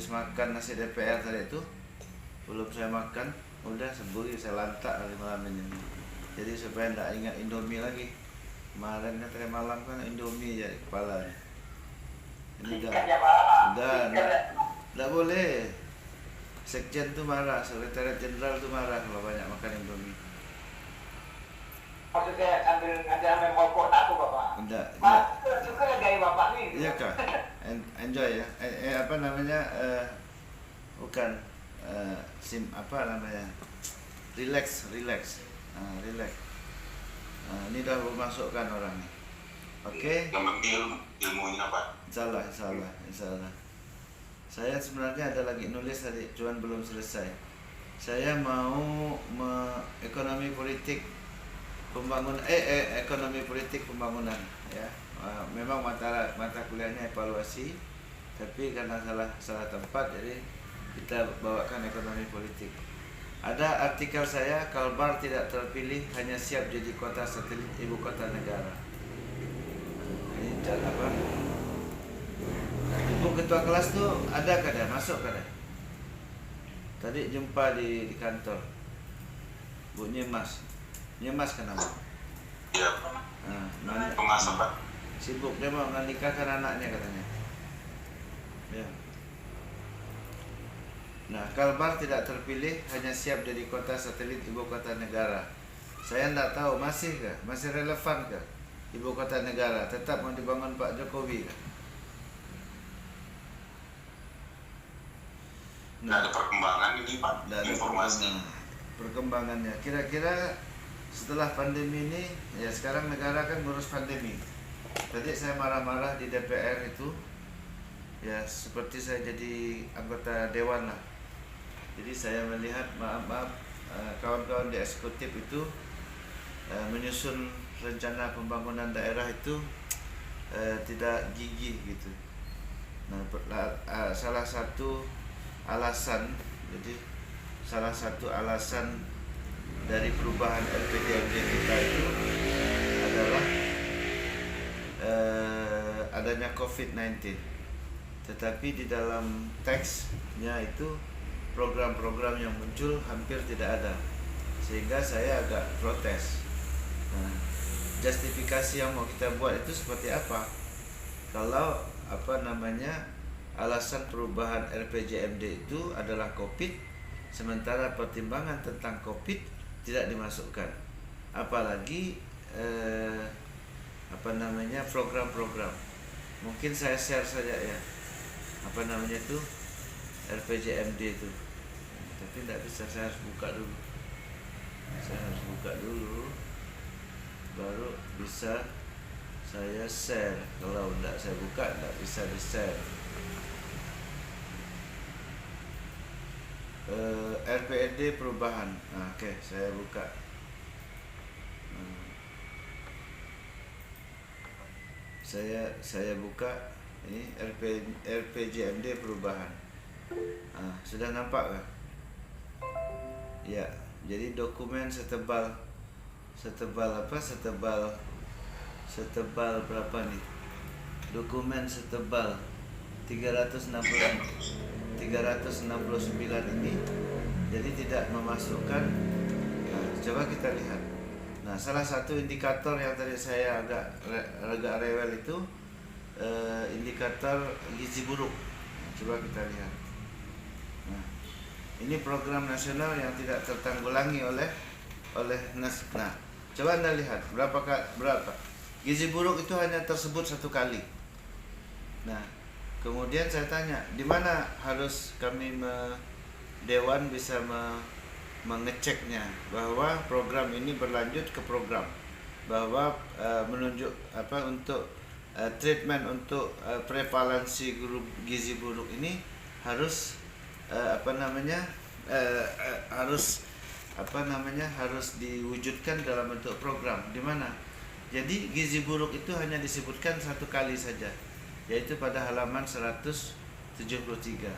habis makan nasi DPR tadi itu, belum saya makan, udah seburi saya lantak hari malam ini. Jadi supaya tidak ingat Indomie lagi. Kemarin kan tadi malam kan Indomie ya kepala. Ini udah tidak boleh. Sekjen tuh marah, sekretariat jenderal tuh marah kalau banyak makan Indomie. Maksudnya ambil rokok aku bapak. Enggak. Suka gaya bapak nih. Iya kak. Enjoy ya. Apa namanya? Bukan. Apa namanya? Relax. Relax. Ini dah memasukkan orangnya. Oke. Yang penting ilmunya Pak. Insyaallah. Saya sebenarnya ada lagi nulis tadi, cuman belum selesai. Saya mau ekonomi politik pembangunan ya. Memang mata kuliahnya evaluasi, tapi karena salah tempat jadi kita bawakan ekonomi politik. Ada artikel saya, Kalbar tidak terpilih hanya siap jadi kota satelit ibu kota negara. Ini apa? Ibu ketua kelas tuh ada kada? Masuk kada? Tadi jumpa di kantor. Bu Nyemas kenapa? Iya. Pengasap Pak. Sibuk dia mau menikahkan anaknya katanya. Ya. Nah, Kalbar tidak terpilih hanya siap jadi kota satelit ibu kota negara. Saya tidak tahu masih relevan kah ibu kota negara tetap mau dibangun Pak Jokowi kah? Nah, ada perkembangan ini Pak, informasi. Perkembangannya kira-kira setelah pandemi ini, ya sekarang negara kan ngurus pandemi. Tadi saya marah-marah di DPR itu, ya seperti saya jadi anggota dewan lah. Jadi saya melihat kawan-kawan di eksekutif itu menyusun rencana pembangunan daerah itu tidak gigih gitu. Nah, salah satu alasan dari perubahan RPJMD kita itu adalah adanya COVID-19. Tetapi di dalam teksnya itu program-program yang muncul hampir tidak ada, sehingga saya agak protes. Nah, justifikasi yang mau kita buat itu seperti apa? Kalau alasan perubahan RPJMD itu adalah COVID, sementara pertimbangan tentang COVID tidak dimasukkan. Apalagi program-program. Mungkin saya share saja ya. RPJMD itu. Tapi tidak bisa, saya harus buka dulu. Baru bisa saya share. Kalau tidak saya buka, tidak bisa di-share. RPJMD perubahan. Oke, saya buka. Saya buka ini RPJMD perubahan. Sudah nampak kan? Ya, jadi dokumen setebal berapa nih? Dokumen setebal 369 ini jadi tidak memasukkan. Coba kita lihat. Nah, salah satu indikator yang tadi saya agak rewel itu indikator gizi buruk. Coba kita lihat. Nah, ini program nasional yang tidak tertanggulangi oleh NAS. Nah, coba Anda lihat berapa gizi buruk itu hanya tersebut satu kali. Nah, kemudian saya tanya, di mana harus kami Dewan bisa mengeceknya bahwa program ini berlanjut ke program, bahwa menunjuk untuk treatment untuk prevalensi grup gizi buruk ini harus harus diwujudkan dalam bentuk program. Di mana? Jadi gizi buruk itu hanya disebutkan satu kali saja, yaitu pada halaman 173.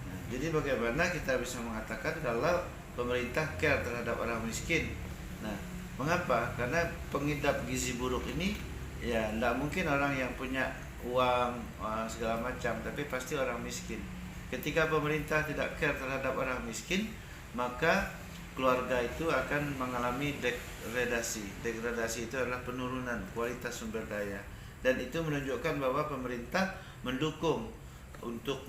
Nah, jadi bagaimana kita bisa mengatakan kalau pemerintah care terhadap orang miskin? Nah, mengapa? Karena pengidap gizi buruk ini ya tidak mungkin orang yang punya uang segala macam, tapi pasti orang miskin. ketika pemerintah tidak care terhadap orang miskin, maka keluarga itu akan mengalami degradasi. Degradasi itu adalah penurunan kualitas sumber daya, dan itu menunjukkan bahwa pemerintah mendukung untuk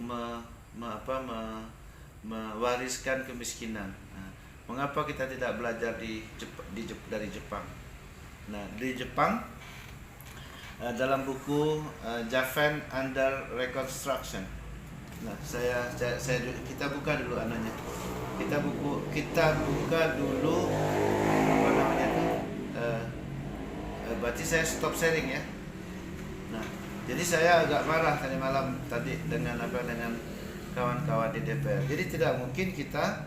mewariskan kemiskinan. Nah, mengapa kita tidak belajar dari Jepang? Nah, di Jepang dalam buku Japan Under Reconstruction. Nah, kita buka dulu anunya. Kita buka dulu apa namanya itu. Berarti saya stop sharing ya. Nah, jadi saya agak marah tadi malam dengan kawan-kawan di DPR. Jadi tidak mungkin kita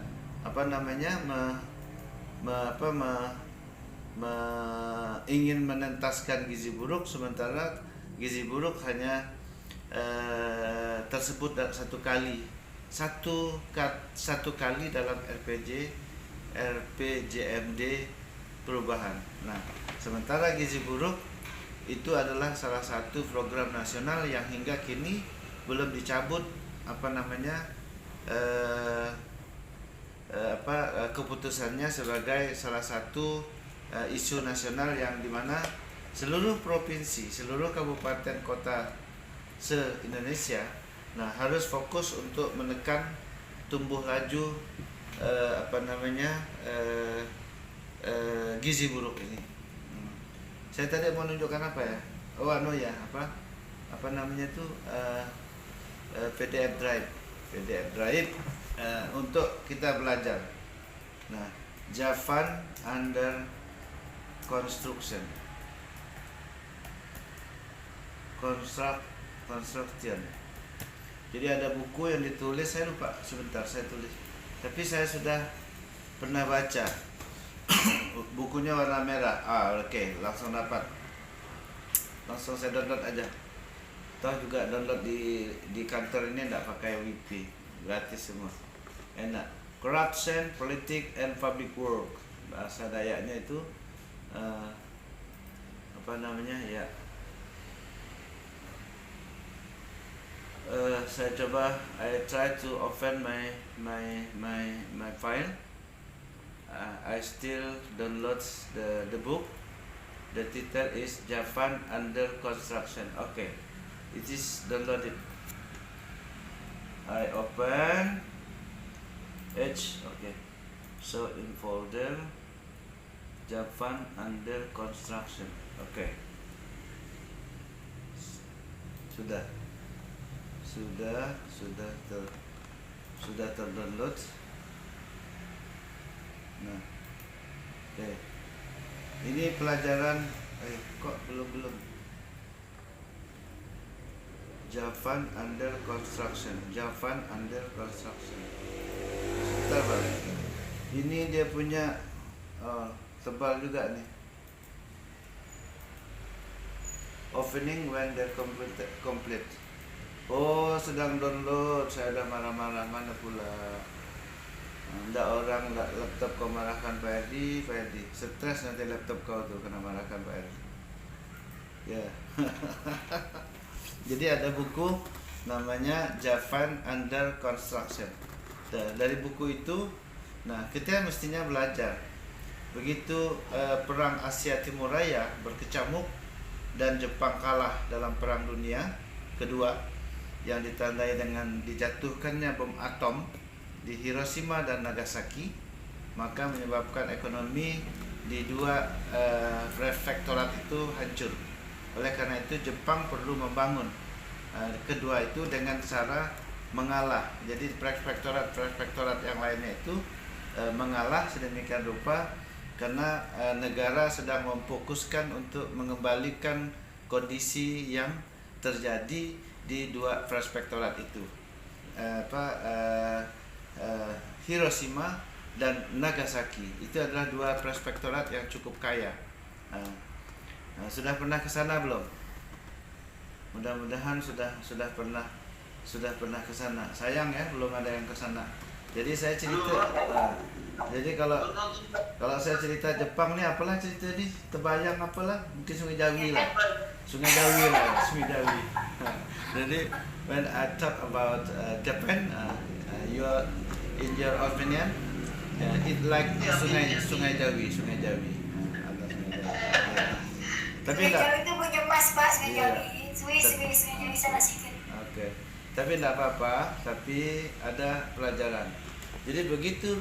ingin menentaskan gizi buruk, sementara gizi buruk hanya tersebut satu kali dalam RPJMD perubahan. Nah, sementara gizi buruk itu adalah salah satu program nasional yang hingga kini belum dicabut keputusannya sebagai salah satu isu nasional yang dimana seluruh provinsi, seluruh kabupaten kota se-Indonesia harus fokus untuk menekan tumbuh laju gizi buruk ini. Saya tadi mau menunjukkan apa ya? PDF drive untuk kita belajar. Nah, Japan Under Construction. Jadi ada buku yang ditulis, saya lupa sebentar saya tulis. Tapi saya sudah pernah baca. Bukunya warna merah. Oke, langsung dapat. Langsung saya download aja. Toh juga download di kantor ini enggak pakai WiFi, gratis semua. Enak. Corruption, Politics and Public Work. Bahasa Dayaknya itu saya coba, I try to open my file. I still download the book. The title is Japan Under Construction. Okay, it is downloaded. I open H. Okay, so in folder Japan Under Construction. Okay, sudah terdownload. Nah, oke. Ini pelajaran kok belum. Japan Under Construction. Sebentar, Pak. Ini dia punya tebal juga nih. Opening when they're complete. Oh, sedang download. Saya udah marah-marah, mana pula. Laptop kau marahkan Pak Erdi. Stres nanti laptop kau tuh kena marahkan Pak Erdi. Ya. Jadi ada buku namanya Japan Under Construction. Dari buku itu, kita mestinya belajar. Begitu perang Asia Timur Raya berkecamuk dan Jepang kalah dalam Perang Dunia Kedua yang ditandai dengan dijatuhkannya bom atom di Hiroshima dan Nagasaki, maka menyebabkan ekonomi di dua prefektorat itu hancur. Oleh karena itu Jepang perlu membangun kedua itu dengan cara mengalah. Jadi prefektorat yang lainnya itu mengalah sedemikian rupa karena negara sedang memfokuskan untuk mengembalikan kondisi yang terjadi di dua prefektorat itu, Hiroshima dan Nagasaki. Itu adalah dua prefektorat yang cukup kaya. Sudah pernah ke sana belum? Mudah-mudahan sudah pernah ke sana. Sayang ya belum ada yang ke sana. Jadi saya cerita. Jadi kalau saya cerita Jepang nih, apalah cerita nih? Terbayang apalah? Mungkin Sungai Jawi lah. Sungai Dawi lah, Sungai Dawi. Jadi when I talk about Japan, in your opinion, it like Sungai Dawi. Tapi Sungai enggak. Jawi itu berjemas Pak, Sungai Iya. Jawi. Sungai Jawi sana sikit. Oke. Tapi enggak apa-apa, tapi ada pelajaran. Jadi begitu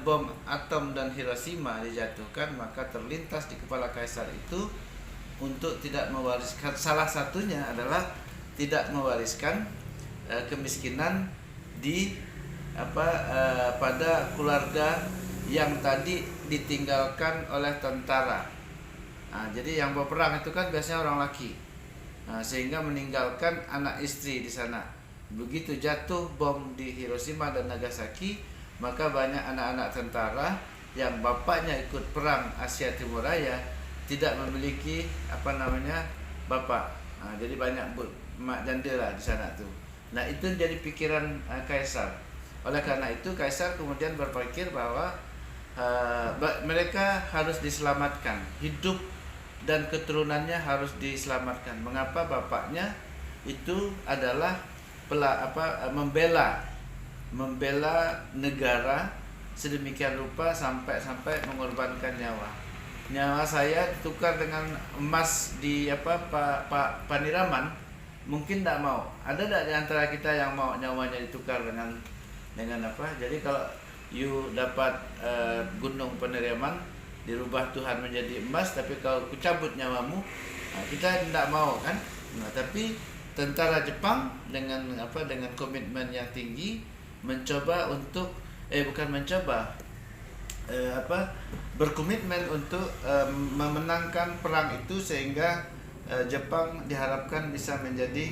bom atom dan Hiroshima dijatuhkan, maka terlintas di kepala kaisar itu untuk tidak mewariskan, salah satunya adalah tidak mewariskan kemiskinan di pada keluarga yang tadi ditinggalkan oleh tentara. Nah, jadi yang berperang itu kan biasanya orang laki. Nah, sehingga meninggalkan anak istri di sana. Begitu jatuh bom di Hiroshima dan Nagasaki, maka banyak anak-anak tentara yang bapaknya ikut perang Asia Timur Raya tidak memiliki bapak. Nah, jadi banyak mak janda lah di sana tuh. Nah, itu jadi pikiran kaisar. Oleh karena itu kaisar kemudian berpikir bahwa mereka harus diselamatkan, hidup dan keturunannya harus diselamatkan. Mengapa bapaknya itu adalah membela negara sedemikian rupa sampai mengorbankan nyawa. Nyawa saya tukar dengan emas di Pak Paniraman, mungkin tidak mau. Ada tidak di antara kita yang mau nyawanya ditukar dengan apa? Jadi kalau you dapat gunung Paniraman dirubah Tuhan menjadi emas, tapi kalau kucabut nyawamu, kita tidak mau kan? Nah, tapi tentara Jepang dengan komitmen yang tinggi mencoba untuk berkomitmen untuk memenangkan perang itu, sehingga Jepang diharapkan bisa menjadi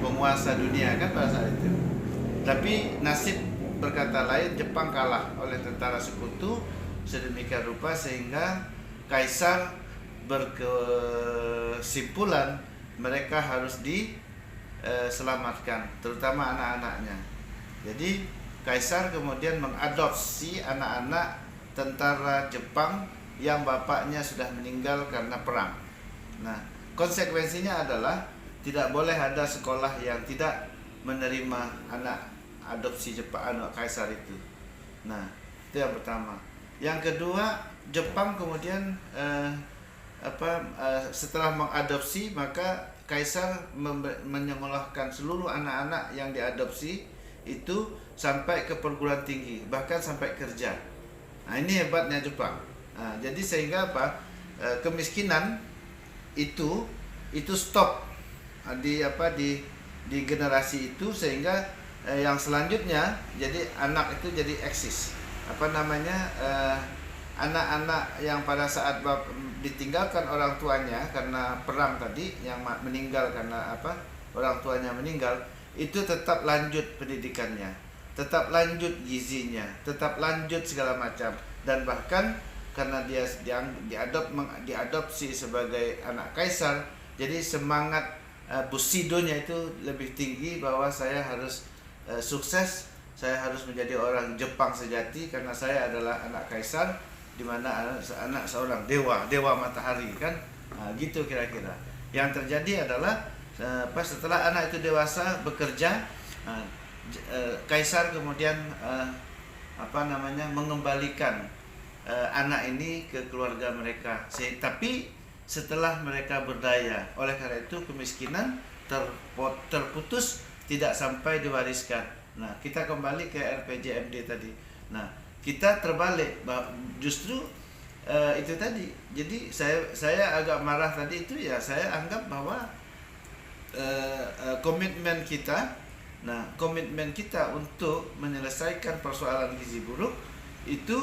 penguasa dunia kan pada saat itu. Tapi nasib berkata lain, Jepang kalah oleh tentara sekutu sedemikian rupa sehingga kaisar berkesimpulan mereka harus diselamatkan, terutama anak-anaknya. Jadi kaisar kemudian mengadopsi anak-anak tentara Jepang yang bapaknya sudah meninggal karena perang. Nah, konsekuensinya adalah tidak boleh ada sekolah yang tidak menerima anak adopsi Jepang, anak kaisar itu. Nah, itu yang pertama. Yang kedua, Jepang kemudian setelah mengadopsi, maka kaisar menyekolahkan seluruh anak-anak yang diadopsi itu sampai ke perguruan tinggi, bahkan sampai kerja. Nah, ini hebatnya Jepang. Nah, jadi sehingga kemiskinan itu stop di generasi itu, sehingga yang selanjutnya jadi anak itu jadi eksis. Anak-anak yang pada saat ditinggalkan orang tuanya karena perang tadi, yang meninggal karena orang tuanya meninggal, itu tetap lanjut pendidikannya, tetap lanjut gizinya, tetap lanjut segala macam, dan bahkan karena dia diadopsi sebagai anak kaisar, jadi semangat Bushido-nya itu lebih tinggi, bahwa saya harus sukses, saya harus menjadi orang Jepang sejati karena saya adalah anak kaisar, di mana anak seorang dewa matahari kan. Nah, gitu kira-kira. Yang terjadi adalah setelah anak itu dewasa bekerja, kaisar kemudian mengembalikan anak ini ke keluarga mereka. Tapi setelah mereka berdaya, oleh karena itu kemiskinan terputus, tidak sampai diwariskan. Nah, kita kembali ke RPJMD tadi. Nah, kita terbalik, justru itu tadi. Jadi saya agak marah tadi itu, ya saya anggap bahwa komitmen kita untuk menyelesaikan persoalan gizi buruk itu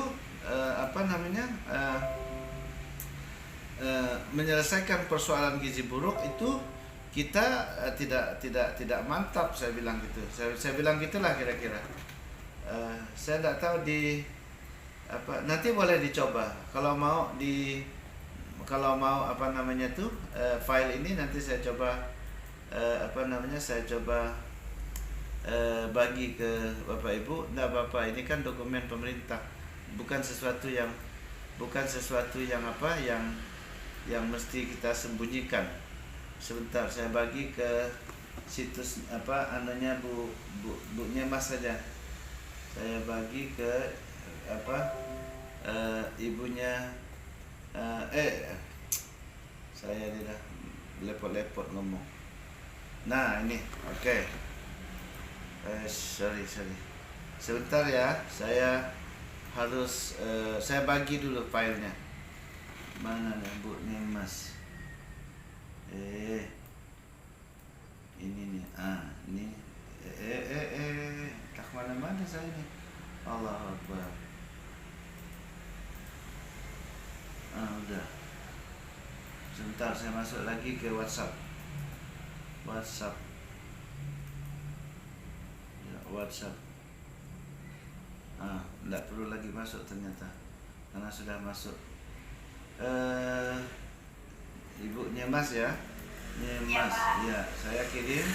menyelesaikan persoalan gizi buruk itu kita tidak mantap, saya bilang gitu. Saya bilang gitulah kira-kira. Saya tidak tahu nanti boleh dicoba kalau mau file ini nanti saya coba bagi ke Bapak Ibu. Nah, Bapak, ini kan dokumen pemerintah, bukan sesuatu yang bukan sesuatu yang apa yang mesti kita sembunyikan. Sebentar saya bagi ke situs apa anunya Bu Nyemas saja. Saya bagi ke apa ibunya saya dah lepot-lepot ngomong. Nah ini oke. Sorry sebentar ya, saya harus saya bagi dulu filenya. Mana nih Bu Nyemas? Ini nih, ini tak mana-mana saya nih. Allahu Akbar. Udah. Sebentar saya masuk lagi ke WhatsApp. Ya, WhatsApp. Tidak perlu lagi masuk ternyata, karena sudah masuk. Ibu Nyemas ya, Nyemas ya, saya kirim.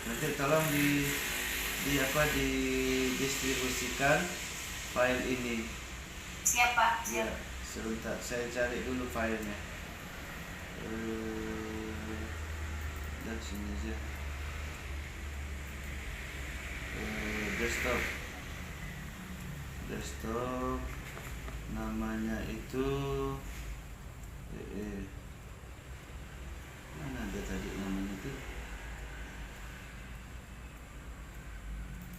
Nanti tolong didistribusikan file ini. Siapa? Ya, sebentar saya cari dulu filenya. Dan sini aja. Desktop namanya itu mana ada tadi namanya itu,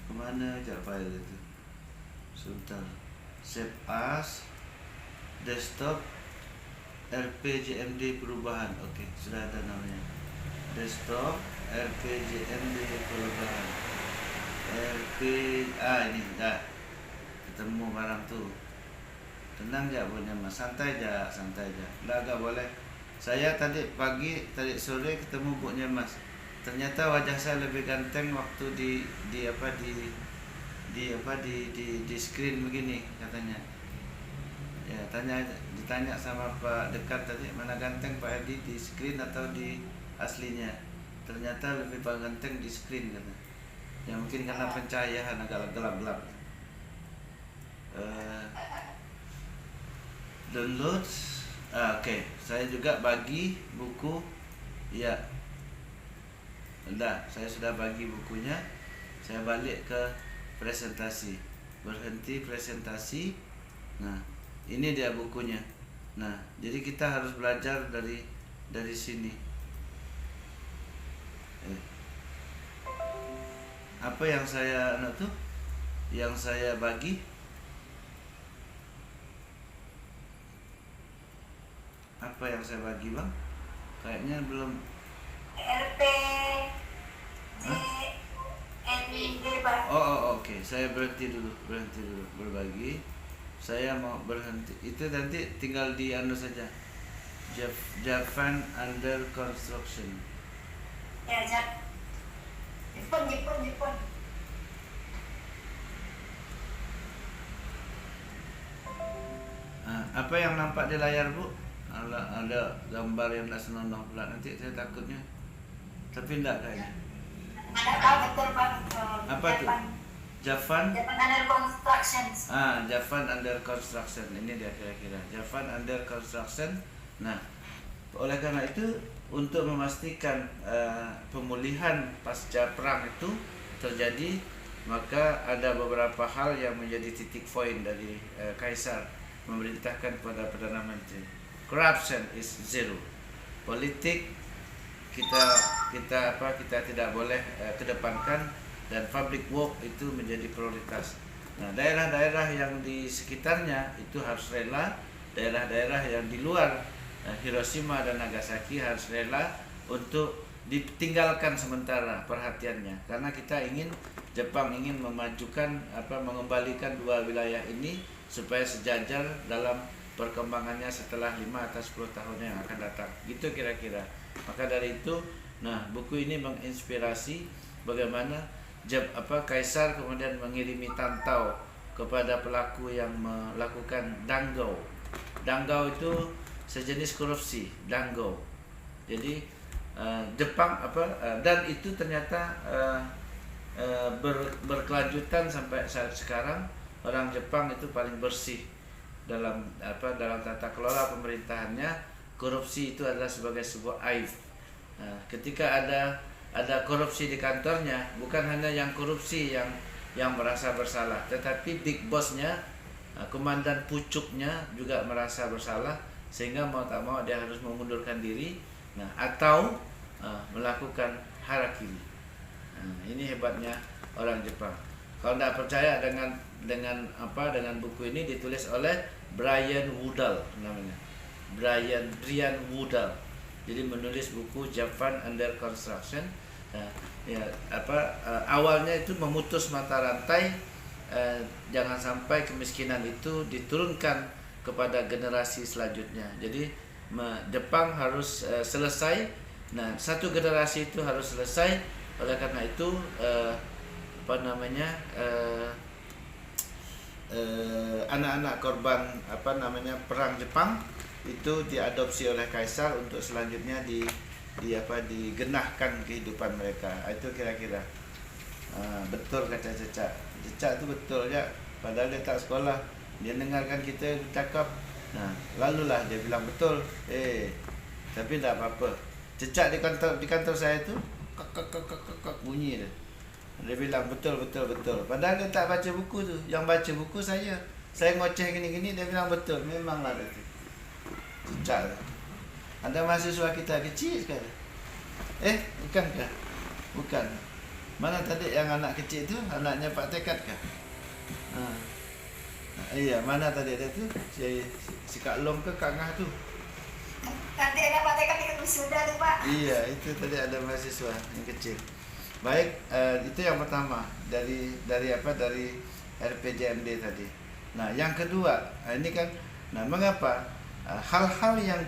kemana aja file itu, sebentar. Save as desktop RPJMD perubahan. Oke, sudah ada namanya, desktop RPJMD perubahan. Ini dah ketemu barang tuh. Tenang aja punya Mas, santai aja. Lah gak boleh. Saya tadi sore ketemu Bu Nyemas. Ternyata wajah saya lebih ganteng waktu di screen begini katanya. Ya, ditanya sama Pak Dekat tadi, mana ganteng Pak Edi di screen atau di aslinya. Ternyata lebih ganteng di screen katanya. Ya mungkin karena pencahayaan agak gelap-gelap. Download. Oke, saya juga bagi buku. Ya, saya sudah bagi bukunya. Saya balik ke presentasi, berhenti presentasi. Nah, ini dia bukunya. Nah, jadi kita harus belajar dari sini. Apa yang saya yang saya bagi? Apa yang saya bagi bang? Kayaknya belum. RP JND Pak. Oke. Saya berhenti dulu berbagi. Saya mau berhenti. Itu nanti tinggal di saja. Japan under construction. Ya, Jepun. Apa yang nampak di layar Bu? Ada gambar yang tak senonoh pula, nanti saya takutnya. Tapi enggak kayaknya. Ada betul Pak. Apa tuh? Japan under construction. Japan under construction. Ini dia kira-kira Japan under construction. Nah, oleh karena itu untuk memastikan pemulihan pasca perang itu terjadi, maka ada beberapa hal yang menjadi titik poin dari Kaisar memerintahkan kepada Perdana Menteri. Corruption is zero. Politik kita tidak boleh kedepankan, dan public work itu menjadi prioritas. Nah, daerah-daerah yang di sekitarnya itu harus rela, daerah-daerah yang di luar Hiroshima dan Nagasaki harus rela untuk ditinggalkan sementara perhatiannya, karena Jepang ingin mengembalikan dua wilayah ini supaya sejajar dalam perkembangannya setelah 5 atau 10 tahun yang akan datang. Gitu kira-kira. Maka dari itu, buku ini menginspirasi bagaimana Kaisar kemudian mengirimi tantau kepada pelaku yang melakukan danggau. Danggau itu sejenis korupsi, danggau. Jadi Jepang dan itu ternyata berkelanjutan sampai saat sekarang. Orang Jepang itu paling bersih dalam tata kelola pemerintahannya, korupsi itu adalah sebagai sebuah aib. Nah, ketika ada korupsi di kantornya, bukan hanya yang korupsi yang merasa bersalah, tetapi big bossnya, komandan pucuknya juga merasa bersalah, sehingga mau tak mau dia harus mengundurkan diri, atau melakukan harakiri. Ini hebatnya orang Jepang. Kalau tidak percaya dengan buku ini, ditulis oleh Brian Woodall namanya. Brian Woodall. Jadi menulis buku Japan Under Construction. Awalnya itu memutus mata rantai, jangan sampai kemiskinan itu diturunkan kepada generasi selanjutnya. Jadi Jepang harus selesai. Nah, satu generasi itu harus selesai. Oleh karena itu anak-anak korban perang Jepang itu diadopsi oleh kaisar untuk selanjutnya digenahkan kehidupan mereka. Itu kira-kira betul kata Cecak. Cecak itu betul ya, padahal dia tak sekolah, dia dengarkan kita bercakap, lalulah dia bilang betul. Tapi tak apa-apa. Cecak di kantor saya itu kak bunyi dia. Dia bilang betul. Padahal dia tak baca buku tu. Yang baca buku saya ngoceh gini-gini, dia bilang betul. Memanglah itu. Cecak. Ada mahasiswa kita kecil sekali. Bukankah? Bukan. Mana tadi yang anak kecil itu? Anaknya Pak Tekad kah? Iya, mana tadi ada tu? Si Kak Long ke Kak Ngah tu? Nanti ada Pak Tekad ikut wisuda tu Pak. Iya, itu tadi ada mahasiswa yang kecil. Baik, itu yang pertama dari RPJMD tadi. Nah, yang kedua, ini kan, mengapa hal-hal yang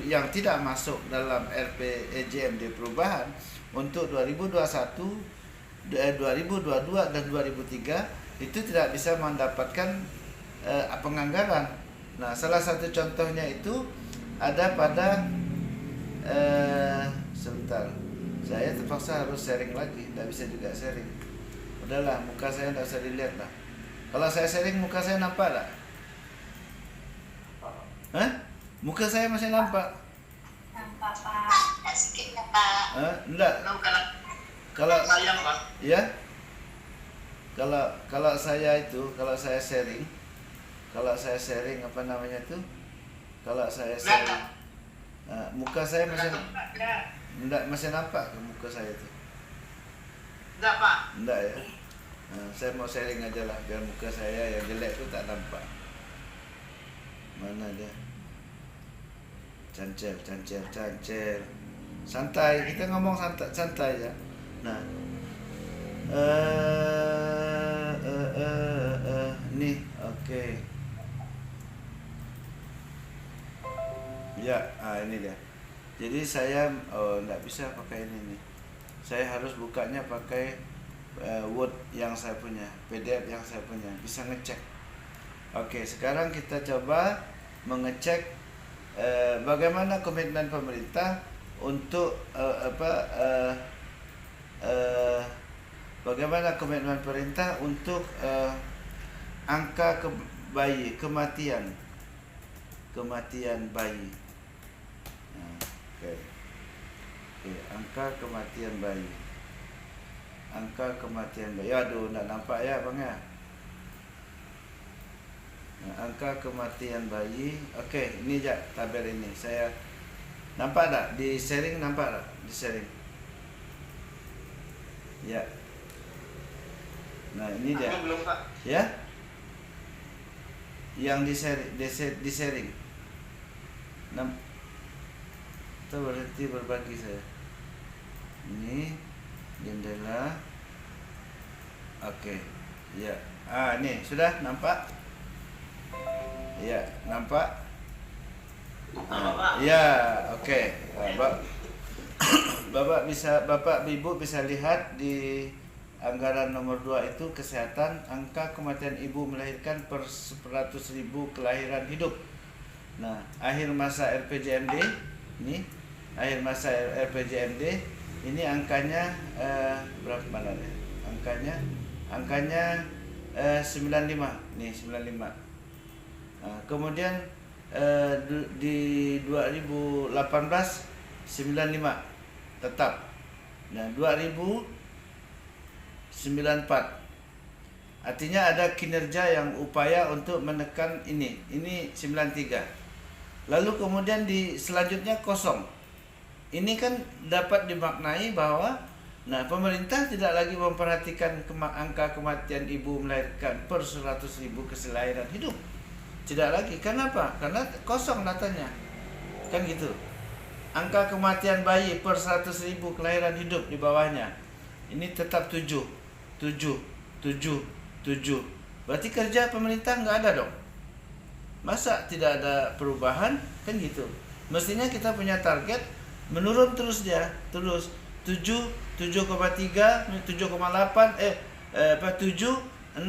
yang tidak masuk dalam RPJMD perubahan untuk 2021, 2022 dan 2003 itu tidak bisa mendapatkan penganggaran. Nah, salah satu contohnya itu ada pada sebentar. Saya terpaksa harus sharing lagi, tidak bisa juga sharing. Udahlah, muka saya tidak usah dilihat lah. Kalau saya sharing, muka saya nampak tak? Muka saya masih nampak? Nampak Pak. Sedikit Pak. Enggak. Kalau sayang Pak. Ya. Kalau saya sharing, kalau saya sharing muka saya masih nampak ke muka saya itu? Enggak Pak. Enggak ya. Saya mau sharing aja lah biar muka saya yang jelek itu tak nampak. Mana dia? Cancel. Santai, kita ngomong santai ya. Nah, nih, oke. Ya, ini dia. Jadi saya nggak bisa pakai ini nih. Saya harus bukanya pakai Word yang saya punya, PDF yang saya punya, bisa ngecek. Oke, sekarang kita coba mengecek bagaimana komitmen pemerintah untuk bagaimana komitmen pemerintah untuk angka kematian bayi. Oke, angka kematian bayi. Aduh, tak nampak ya bang ya. Angka kematian bayi. Oke, ini je tabel ini. Saya nampak tak di sharing, nampak tak di sharing? Ya. Nah, ini dia. Belum Pak. Ya. Yang di sharing. Kita berhenti berbagi saya. Ini jendela. Oke. Ya. Ini sudah nampak? Ya, nampak? Ya, oke. Bapak Ibu bisa lihat di anggaran nomor 2 itu kesehatan, angka kematian ibu melahirkan per 100.000 kelahiran hidup. Nah, akhir masa RPJMD ini, ini angkanya berapa mana ya? Angkanya 95 nih 95. Kemudian di 2018 95 tetap. Nah 2094 artinya ada kinerja yang upaya untuk menekan ini 93. Lalu kemudian di selanjutnya kosong. Ini kan dapat dimaknai bahwa pemerintah tidak lagi memperhatikan angka kematian ibu melahirkan per 100.000 kelahiran hidup. Tidak lagi. Kenapa? Karena kosong datanya. Kan gitu. Angka kematian bayi per 100.000 kelahiran hidup di bawahnya. Ini tetap 7. Berarti kerja pemerintah nggak ada dong. Masa tidak ada perubahan? Kan gitu. Mestinya kita punya target menurun terus dia, terus 7,3, 7,8, 7, 6,9,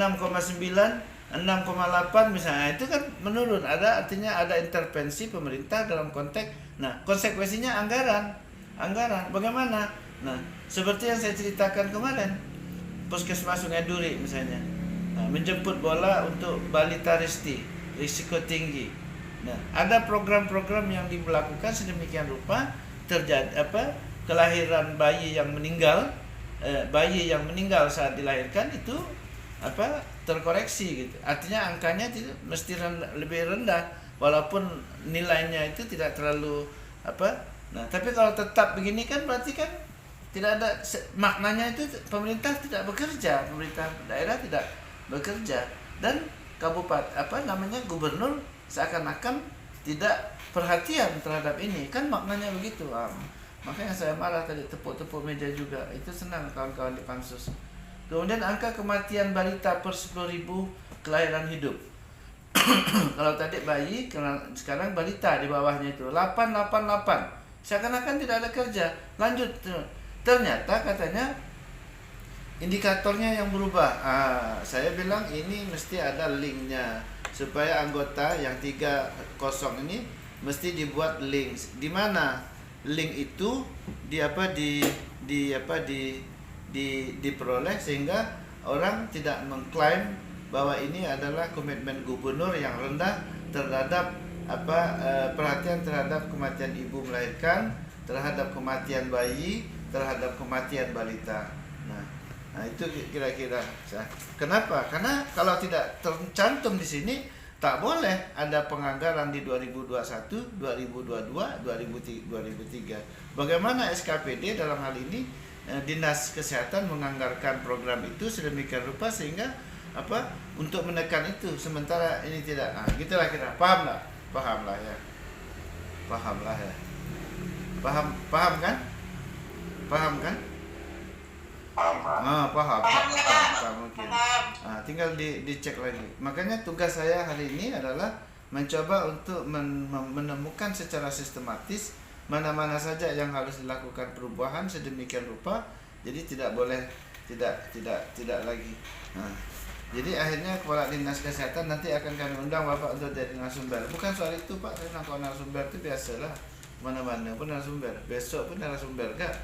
6,8 misalnya. Itu kan menurun. Artinya ada intervensi pemerintah dalam konteks. Nah, konsekuensinya anggaran. Bagaimana? Nah, seperti yang saya ceritakan kemarin. Puskesmas Sungai Duri misalnya. Menjemput bola untuk balita Risti, risiko tinggi. Nah, ada program-program yang dilakukan sedemikian rupa terjadi kelahiran bayi yang meninggal saat dilahirkan itu terkoreksi gitu. Artinya angkanya tidak mesti lebih rendah walaupun nilainya itu tidak terlalu Nah, tapi kalau tetap begini kan berarti kan tidak ada maknanya, itu pemerintah tidak bekerja, pemerintah daerah tidak bekerja, dan gubernur seakan-akan tidak perhatian terhadap ini, kan maknanya begitu. Makanya saya marah tadi, tepuk-tepuk meja juga. Itu senang kawan-kawan di Pansus. Kemudian angka kematian balita per 10.000 kelahiran hidup. Kalau tadi bayi, sekarang balita di bawahnya itu 888. Seakan-akan tidak ada kerja. Lanjut, ternyata katanya indikatornya yang berubah. Saya bilang ini mesti ada linknya supaya anggota yang 30 ini mesti dibuat link. Di mana link itu diperoleh sehingga orang tidak mengklaim bahwa ini adalah komitmen gubernur yang rendah terhadap perhatian terhadap kematian ibu melahirkan, terhadap kematian bayi, terhadap kematian balita. Nah itu kira-kira. Kenapa? Karena kalau tidak tercantum di sini, tak boleh ada penganggaran di 2021, 2022, 2003. Bagaimana SKPD dalam hal ini Dinas Kesehatan menganggarkan program itu sedemikian rupa sehingga untuk menekan itu, sementara ini tidak. Gitulah kira. Paham lah ya. Paham kan? Paham. Mungkin. Tinggal dicek lagi. Makanya tugas saya hari ini adalah mencoba untuk menemukan secara sistematis mana-mana saja yang harus dilakukan perubahan sedemikian rupa. Jadi tidak boleh tidak lagi. Jadi akhirnya Kepala Dinas Kesehatan nanti akan kami undang Bapak untuk jadi narasumber. Bukan soal itu Pak, karena kalau narasumber itu biasalah, mana-mana pun narasumber, besok pun narasumber kan.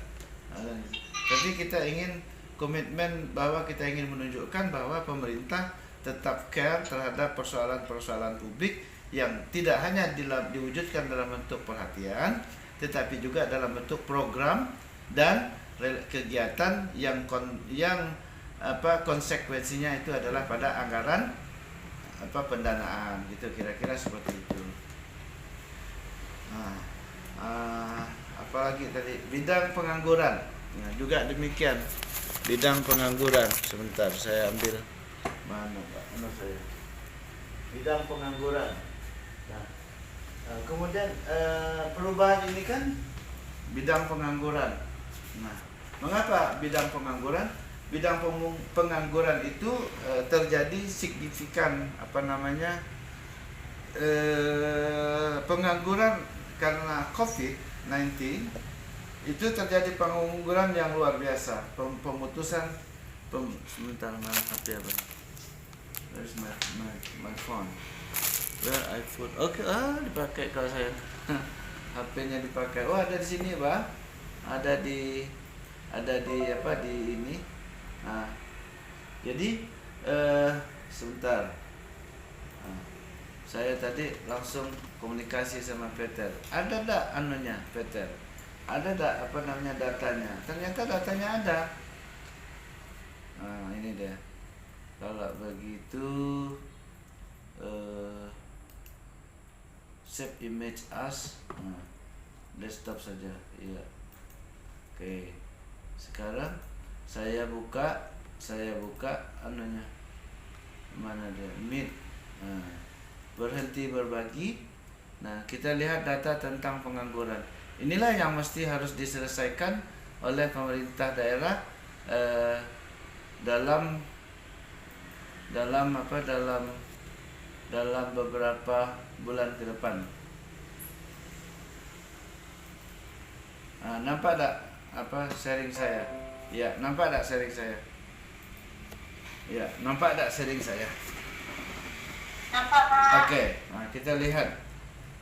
Tapi kita ingin komitmen bahwa kita ingin menunjukkan bahwa pemerintah tetap care terhadap persoalan-persoalan publik yang tidak hanya diwujudkan dalam bentuk perhatian, tetapi juga dalam bentuk program dan kegiatan yang konsekuensinya itu adalah pada anggaran pendanaan gitu, kira-kira seperti itu. Apalagi tadi bidang pengangguran, juga demikian bidang pengangguran. Sebentar saya ambil mana saya bidang pengangguran. Kemudian perubahan ini kan bidang pengangguran. Mengapa bidang pengangguran? Bidang pengangguran itu terjadi signifikan pengangguran karena COVID-19 itu terjadi pengangguran yang luar biasa, pemutusan sebentar mana HP apa? Where's my phone? Where I put? Dipakai kalau saya HP-nya dipakai. Ada di sini, Pak. Ada di ini. Jadi Sebentar. Saya tadi langsung komunikasi sama Peter. Ada tak anunya Peter? Ada tak apa namanya datanya? Ternyata datanya ada. Ini dia. Kalau begitu save image as desktop saja. Iya. Oke. Sekarang saya buka anunya. Mana dia? Meet. Berhenti berbagi. Nah, kita lihat data tentang pengangguran. Inilah yang mesti harus diselesaikan oleh pemerintah daerah dalam beberapa bulan ke depan. Nampak tak sharing saya? Ya, nampak tak sharing saya? Ya, nampak tak sharing saya? Nampak, Pak. Oke, kita lihat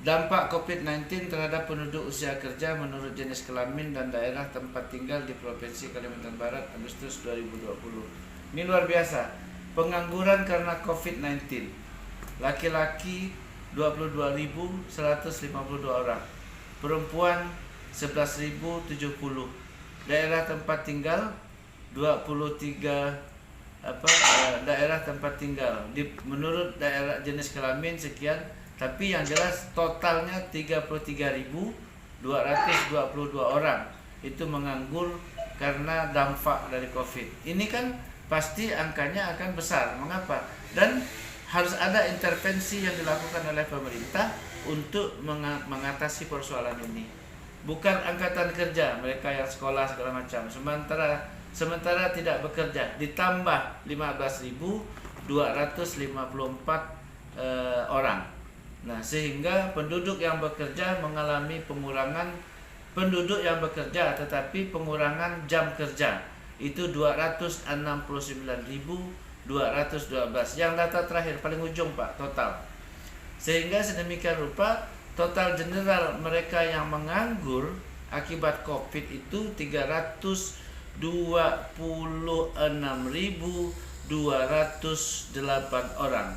dampak COVID-19 terhadap penduduk usia kerja menurut jenis kelamin dan daerah tempat tinggal di Provinsi Kalimantan Barat Agustus 2020. Ini luar biasa. Pengangguran karena COVID-19. Laki-laki 22.152 orang. Perempuan 11.070. Daerah tempat tinggal 23 daerah tempat tinggal menurut daerah jenis kelamin sekian, tapi yang jelas totalnya 33.222 orang itu menganggur karena dampak dari COVID. Ini kan pasti angkanya akan besar. Mengapa? Dan harus ada intervensi yang dilakukan oleh pemerintah untuk mengatasi persoalan ini. Bukan angkatan kerja, mereka yang sekolah segala macam. Sementara tidak bekerja ditambah 15.254 orang. Nah, sehingga penduduk yang bekerja mengalami pengurangan penduduk yang bekerja, tetapi pengurangan jam kerja itu 269.212. Yang data terakhir paling ujung Pak, total. Sehingga sedemikian rupa total general mereka yang menganggur akibat COVID itu 326.208 orang.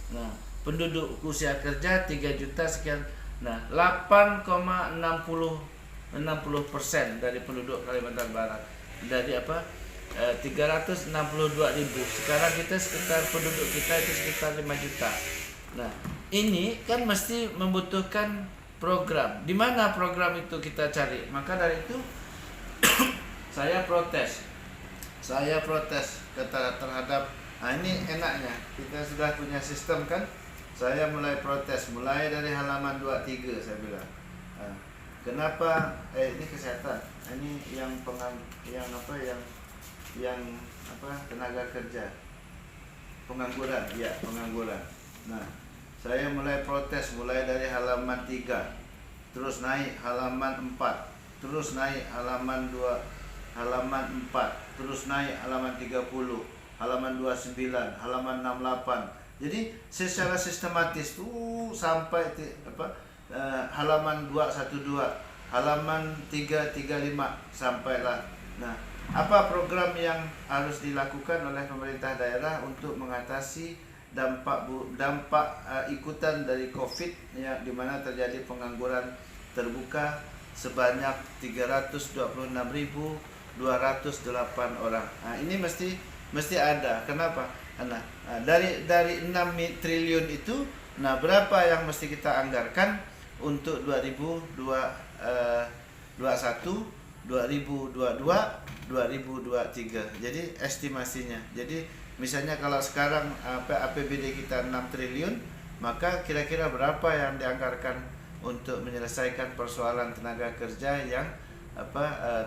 Nah, penduduk usia kerja 3 juta sekian. Nah, 8,60% dari penduduk Kalimantan Barat. Dari 362.000. Sekarang kita sekitar penduduk kita itu sekitar 5 juta. Nah, ini kan mesti membutuhkan program. Di mana program itu kita cari? Maka dari itu saya protes terhadap ini enaknya kita sudah punya sistem kan. Saya mulai protes mulai dari halaman 23. Saya bilang kenapa ini kesehatan, ini yang tenaga kerja, pengangguran. Nah, saya mulai protes mulai dari halaman 3 terus naik halaman 4 terus naik halaman 2 halaman 4, terus naik halaman 30, halaman 29, halaman 68. Jadi secara sistematis tuh sampai halaman 212, halaman 335 sampailah. Nah, apa program yang harus dilakukan oleh pemerintah daerah untuk mengatasi dampak ikutan dari COVID ya, di mana terjadi pengangguran terbuka sebanyak 326.208 orang. Nah, ini mesti ada. Kenapa? Nah, dari 6 triliun itu, nah berapa yang mesti kita anggarkan untuk 2021, 2022, 2023. Jadi estimasinya. Jadi misalnya kalau sekarang APBD kita 6 triliun, maka kira-kira berapa yang dianggarkan untuk menyelesaikan persoalan tenaga kerja yang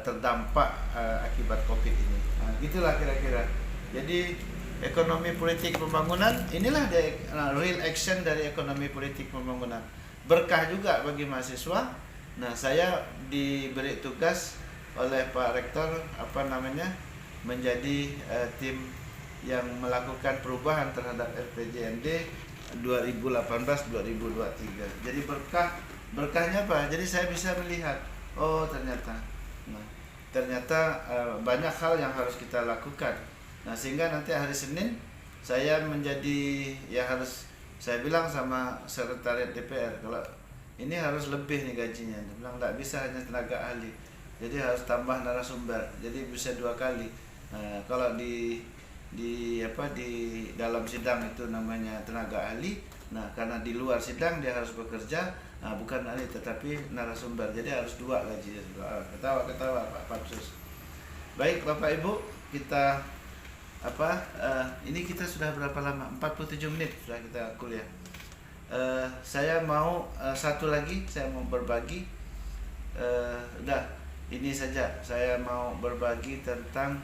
terdampak akibat COVID ini. Nah, gitulah kira-kira. Jadi ekonomi politik pembangunan inilah real action dari ekonomi politik pembangunan. Berkah juga bagi mahasiswa. Nah, saya diberi tugas oleh Pak Rektor menjadi tim yang melakukan perubahan terhadap RPJMD 2018-2023. Jadi berkahnya apa? Jadi saya bisa melihat ternyata banyak hal yang harus kita lakukan. Nah, sehingga nanti hari Senin saya menjadi harus saya bilang sama sekretariat DPR kalau ini harus lebih nih gajinya. Dia bilang nggak bisa hanya tenaga ahli, jadi harus tambah narasumber, jadi bisa 2 kali. Kalau di dalam sidang itu namanya tenaga ahli, nah karena di luar sidang dia harus bekerja, bukan ahli tetapi narasumber, jadi harus 2 gajinya. Ketawa Pak Pansus. Baik Bapak Ibu, kita ini kita sudah berapa lama? 47 menit sudah kita kuliah. Saya mau satu lagi, saya mau berbagi. Udah, ini saja. Saya mau berbagi tentang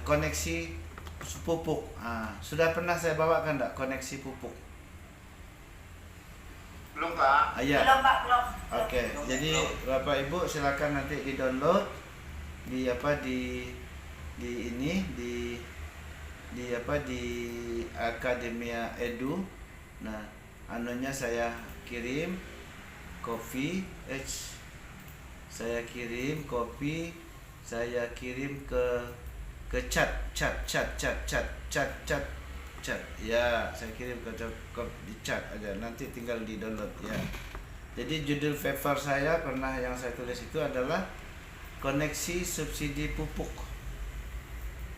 koneksi pupuk. Sudah pernah saya bawakan enggak koneksi pupuk? Belum, Pak. Ya. Belum Pak, belum. Oke, jadi Bapak Ibu silakan nanti di-download di Akademia Edu. Nah, anunya saya kirim kopi, saya kirim ke chat. Ya, saya kirim ke di chat aja. Nanti tinggal di download ya. Jadi judul paper saya yang saya tulis itu adalah koneksi subsidi pupuk.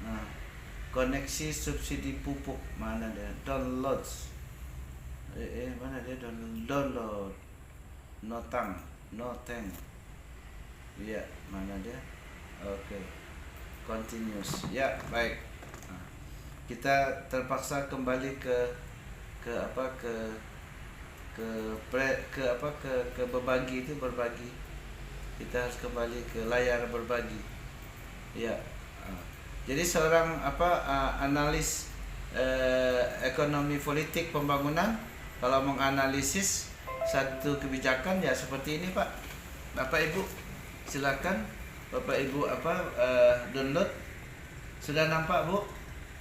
Nah, koneksi subsidi pupuk mana dia? Downloads. Mana dia? Download. Notang. Ya, mana dia? Oke. Continuous. Ya, baik. Nah, kita terpaksa kembali ke berbagi. Kita harus kembali ke layar berbagi. Ya. Jadi seorang analis ekonomi politik pembangunan kalau menganalisis satu kebijakan ya seperti ini Pak. Bapak Ibu silakan. Bapak Ibu download. Sudah nampak Bu?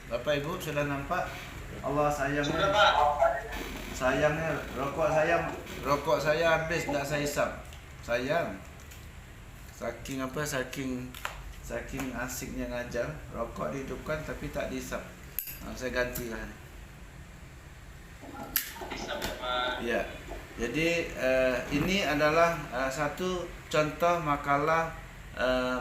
Bapak Ibu sudah nampak? Allah sayangnya. Sudah, Pak. Sayangnya rokok saya habis enggak saya hisap. Sayang. Saking asiknya ngajar, rokok dihidupkan tapi tak dihisap. Saya gantilah. Ya. Jadi ini adalah satu contoh makalah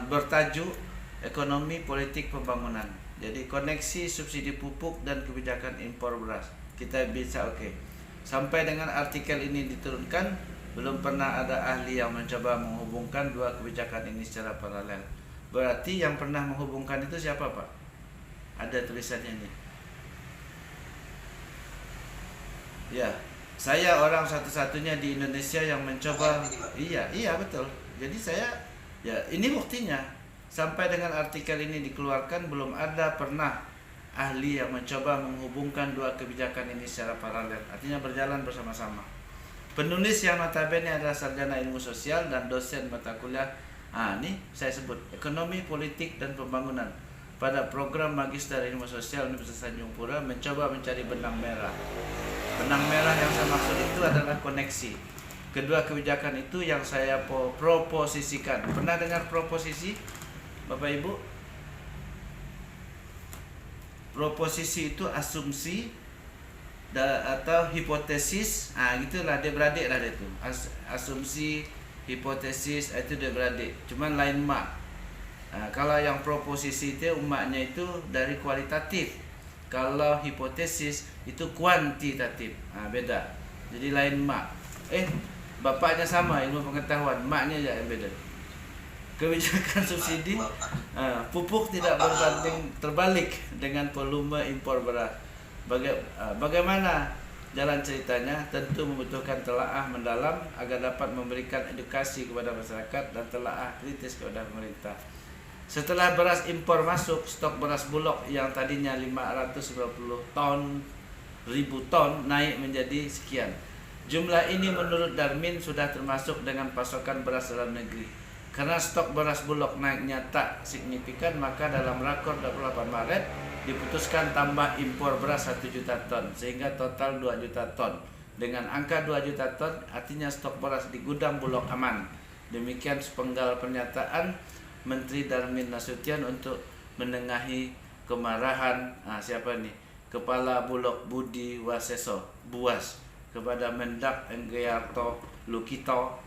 bertajuk Ekonomi Politik Pembangunan. Jadi koneksi subsidi pupuk dan kebijakan impor beras. Kita bisa sampai dengan artikel ini diturunkan, belum pernah ada ahli yang mencoba menghubungkan 2 kebijakan ini secara paralel. Berarti yang pernah menghubungkan itu siapa Pak? Ada tulisannya ini. Ya, saya orang satu-satunya di Indonesia yang mencoba. Iya betul. Jadi ini buktinya. Sampai dengan artikel ini dikeluarkan belum ada pernah ahli yang mencoba menghubungkan 2 kebijakan ini secara paralel. Artinya berjalan bersama-sama. Penulis yang notabene adalah sarjana ilmu sosial dan dosen mata kuliah. Ini saya sebut Ekonomi Politik dan Pembangunan pada program Magister Ilmu Sosial Universitas Tanjung Pura mencoba mencari benang merah. Benang merah yang saya maksud itu adalah koneksi. Kedua kebijakan itu yang saya proposisikan. Pernah dengar proposisi, Bapak Ibu? Proposisi itu asumsi atau hipotesis, gitulah dia beradik lah dia itu. Asumsi, hipotesis itu dia beradik. Cuman lain mak. Kalau yang proposisi itu umatnya itu dari kualitatif. Kalau hipotesis itu kuantitatif. Beda. Jadi lain mak. Bapaknya sama ilmu pengetahuan, maknya aja yang beda. Kebijakan subsidi pupuk tidak berbanding terbalik dengan volume impor beras. Bagaimana jalan ceritanya? Tentu membutuhkan telaah mendalam agar dapat memberikan edukasi kepada masyarakat dan telaah kritis kepada pemerintah. Setelah beras impor masuk, stok beras Bulog yang tadinya 590.000 ton naik menjadi sekian. Jumlah ini menurut Darmin sudah termasuk dengan pasokan beras dalam negeri. Karena stok beras Bulog naiknya tak signifikan, maka dalam rakor 28 Maret diputuskan tambah impor beras 1 juta ton sehingga total 2 juta ton. Dengan angka 2 juta ton artinya stok beras di gudang Bulog aman. Demikian sepenggal pernyataan Menteri Darmin Nasution untuk menengahi kemarahan siapa nih? Kepala Bulog Budi Waseso Buas kepada Mendak Enggiarto Lukito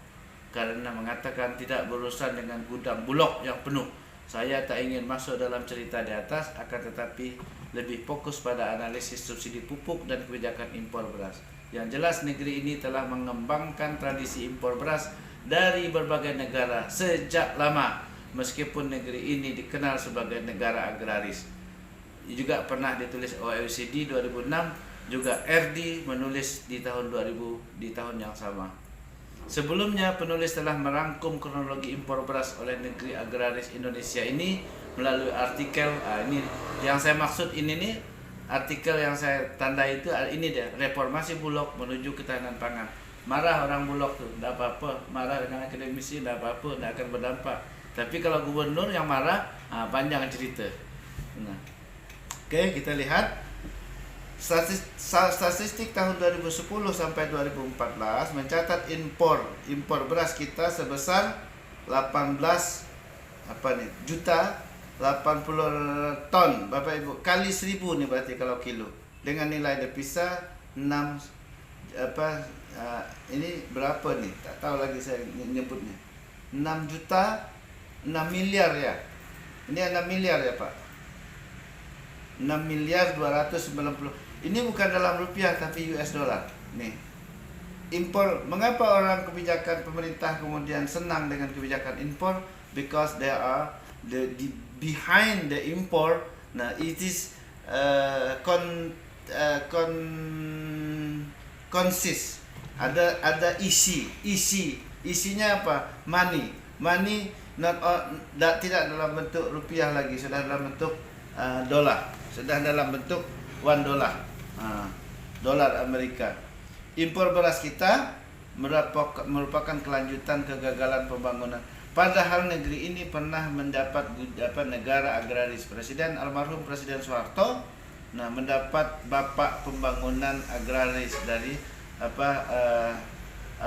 karena mengatakan tidak berurusan dengan gudang Bulog yang penuh. Saya tak ingin masuk dalam cerita di atas, akan tetapi lebih fokus pada analisis subsidi pupuk dan kebijakan impor beras. Yang jelas negeri ini telah mengembangkan tradisi impor beras dari berbagai negara sejak lama, meskipun negeri ini dikenal sebagai negara agraris. Juga pernah ditulis OECD 2006, juga RD menulis di tahun 2000 di tahun yang sama. Sebelumnya penulis telah merangkum kronologi impor beras oleh negeri agraris Indonesia ini melalui artikel. Ini yang saya maksud, ini nih artikel yang saya tanda itu, ini dia, reformasi Bulog menuju ketahanan pangan. Marah orang Bulog tuh, tidak apa-apa. Marah dengan akademisi, tidak apa-apa, tidak akan berdampak. Tapi kalau gubernur yang marah, panjang cerita. Nah, oke, kita lihat statistik tahun 2010 sampai 2014 mencatat impor beras kita sebesar 18 juta 80 ton, Bapak Ibu, kali 1000 nih berarti kalau kilo, dengan nilai devisa 6 ini berapa nih, tak tahu lagi saya nyebutnya, 6 miliar ya, ini 6 miliar ya Pak, 6 miliar 290. Ini bukan dalam rupiah tapi US dollar. Nih. Impor, mengapa orang kebijakan pemerintah kemudian senang dengan kebijakan impor? Because there are behind the import. Nah, it is consist. Ada isinya apa? Money tidak dalam bentuk rupiah lagi, sudah dalam bentuk dolar, sudah dalam bentuk $1, dolar Amerika. Impor beras kita merupakan kelanjutan kegagalan pembangunan. Padahal negeri ini pernah mendapat negara agraris. Almarhum Presiden Soeharto mendapat bapak pembangunan agraris dari FAO,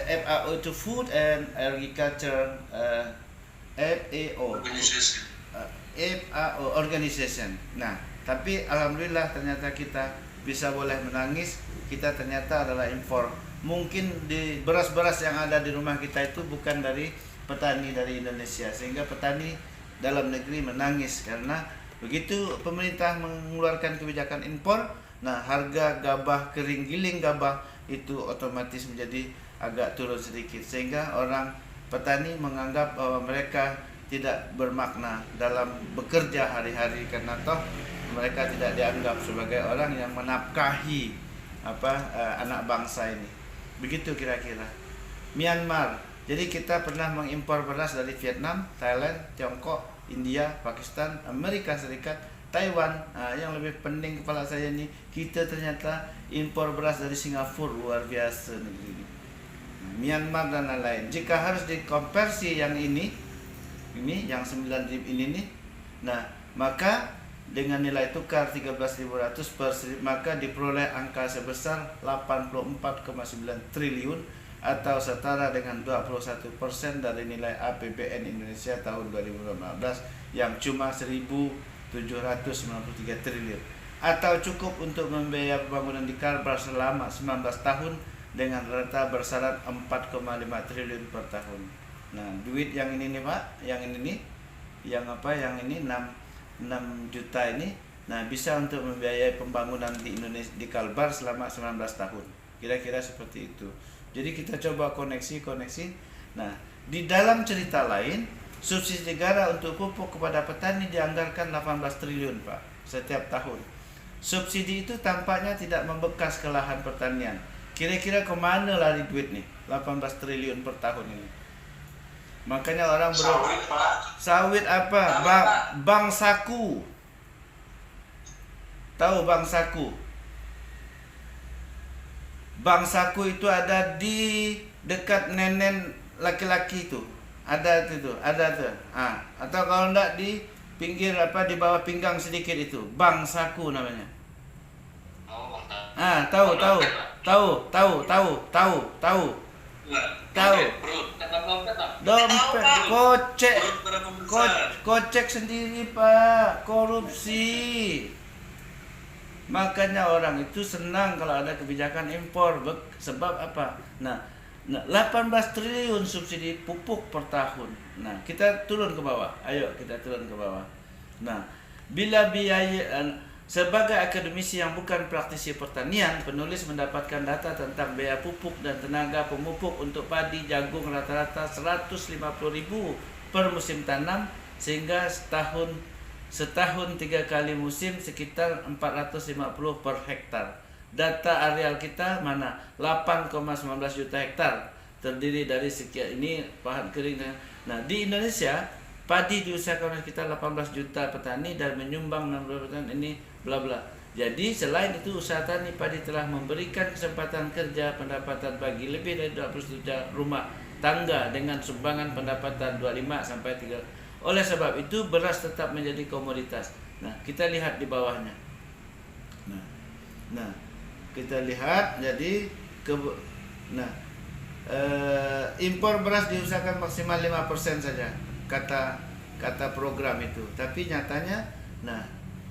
FAO to Food and Agriculture, FAO Organization. Nah, tapi alhamdulillah ternyata kita bisa boleh menangis. Kita ternyata adalah impor. Mungkin di beras-beras yang ada di rumah kita itu bukan dari petani dari Indonesia, sehingga petani dalam negeri menangis karena begitu pemerintah mengeluarkan kebijakan impor. Nah, harga gabah kering, giling gabah itu otomatis menjadi agak turun sedikit, sehingga orang petani menganggap bahwa mereka tidak bermakna dalam bekerja hari-hari karena toh mereka tidak dianggap sebagai orang yang menafkahi anak bangsa ini. Begitu kira-kira. Myanmar. Jadi kita pernah mengimpor beras dari Vietnam, Thailand, Tiongkok, India, Pakistan, Amerika Serikat, Taiwan. Yang lebih penting kepala saya ini, kita ternyata impor beras dari Singapura, luar biasa negeri ini. Myanmar dan lain-lain. Jika harus dikonversi yang ini yang 9.000 ini nih, nah maka dengan nilai tukar 13.100 per maka diperoleh angka sebesar 84,9 triliun atau setara dengan 21% dari nilai APBN Indonesia tahun 2015 yang cuma 1.793 triliun, atau cukup untuk membiayai pembangunan di Kalbar selama 19 tahun dengan rata bersyarat 4,5 triliun per tahun. Nah, duit yang ini nih Pak, yang ini nih, yang ini 6 juta ini, nah bisa untuk membiayai pembangunan di Indonesia di Kalbar selama 19 tahun. Kira-kira seperti itu. Jadi kita coba koneksi. Nah, di dalam cerita lain, subsidi negara untuk pupuk kepada petani dianggarkan 18 triliun Pak setiap tahun. Subsidi itu tampaknya tidak membekas ke lahan pertanian. Kira-kira kemana lari duit nih 18 triliun per tahun ini? Makanya orang sawit apa? Bang saku. Tahu bang saku? Bang saku itu ada di dekat nenen laki-laki itu. Ada tuh. Atau kalau enggak di pinggir di bawah pinggang sedikit itu. Bang saku namanya. Tahu. Tahu. Dompet, Berapa besar? kocek sendiri Pak, korupsi. Makanya orang itu senang kalau ada kebijakan impor. Sebab apa? Nah, 18 triliun subsidi pupuk per tahun. Nah, kita turun ke bawah. Ayo kita turun ke bawah. Nah, bila biaya sebagai akademisi yang bukan praktisi pertanian, penulis mendapatkan data tentang biaya pupuk dan tenaga pemupuk untuk padi jagung rata-rata 150.000 per musim tanam, sehingga setahun 3 kali musim sekitar 450 per hektar. Data areal kita mana? 8,19 juta hektar, terdiri dari sekian ini bahan kering. Nah, di Indonesia padi diusahakan oleh kita 18 juta petani dan menyumbang 60% ini bla bla. Jadi selain itu usaha tani padi telah memberikan kesempatan kerja pendapatan bagi lebih dari 20 juta rumah tangga dengan sumbangan pendapatan 25 sampai 3. Oleh sebab itu beras tetap menjadi komoditas. Nah, kita lihat di bawahnya. Nah, kita lihat jadi impor beras diusahakan maksimal 5% saja kata program itu. Tapi nyatanya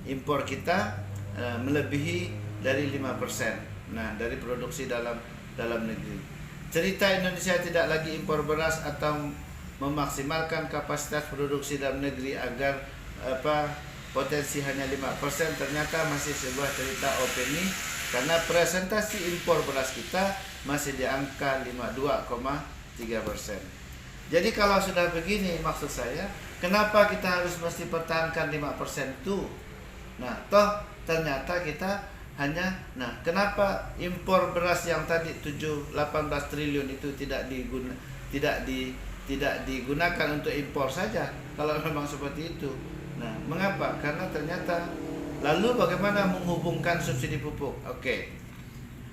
impor kita melebihi dari 5%. Nah, dari produksi dalam negeri. Cerita Indonesia tidak lagi impor beras atau memaksimalkan kapasitas produksi dalam negeri agar potensi hanya 5% ternyata masih sebuah cerita opini, karena presentasi impor beras kita masih di angka 52,3%. Jadi kalau sudah begini, maksud saya, kenapa kita harus mesti pertahankan 5% itu? Nah, toh ternyata kita hanya, kenapa impor beras yang tadi 18 triliun itu tidak digunakan untuk impor saja kalau memang seperti itu. Nah, mengapa? Karena ternyata lalu bagaimana menghubungkan subsidi pupuk? Oke.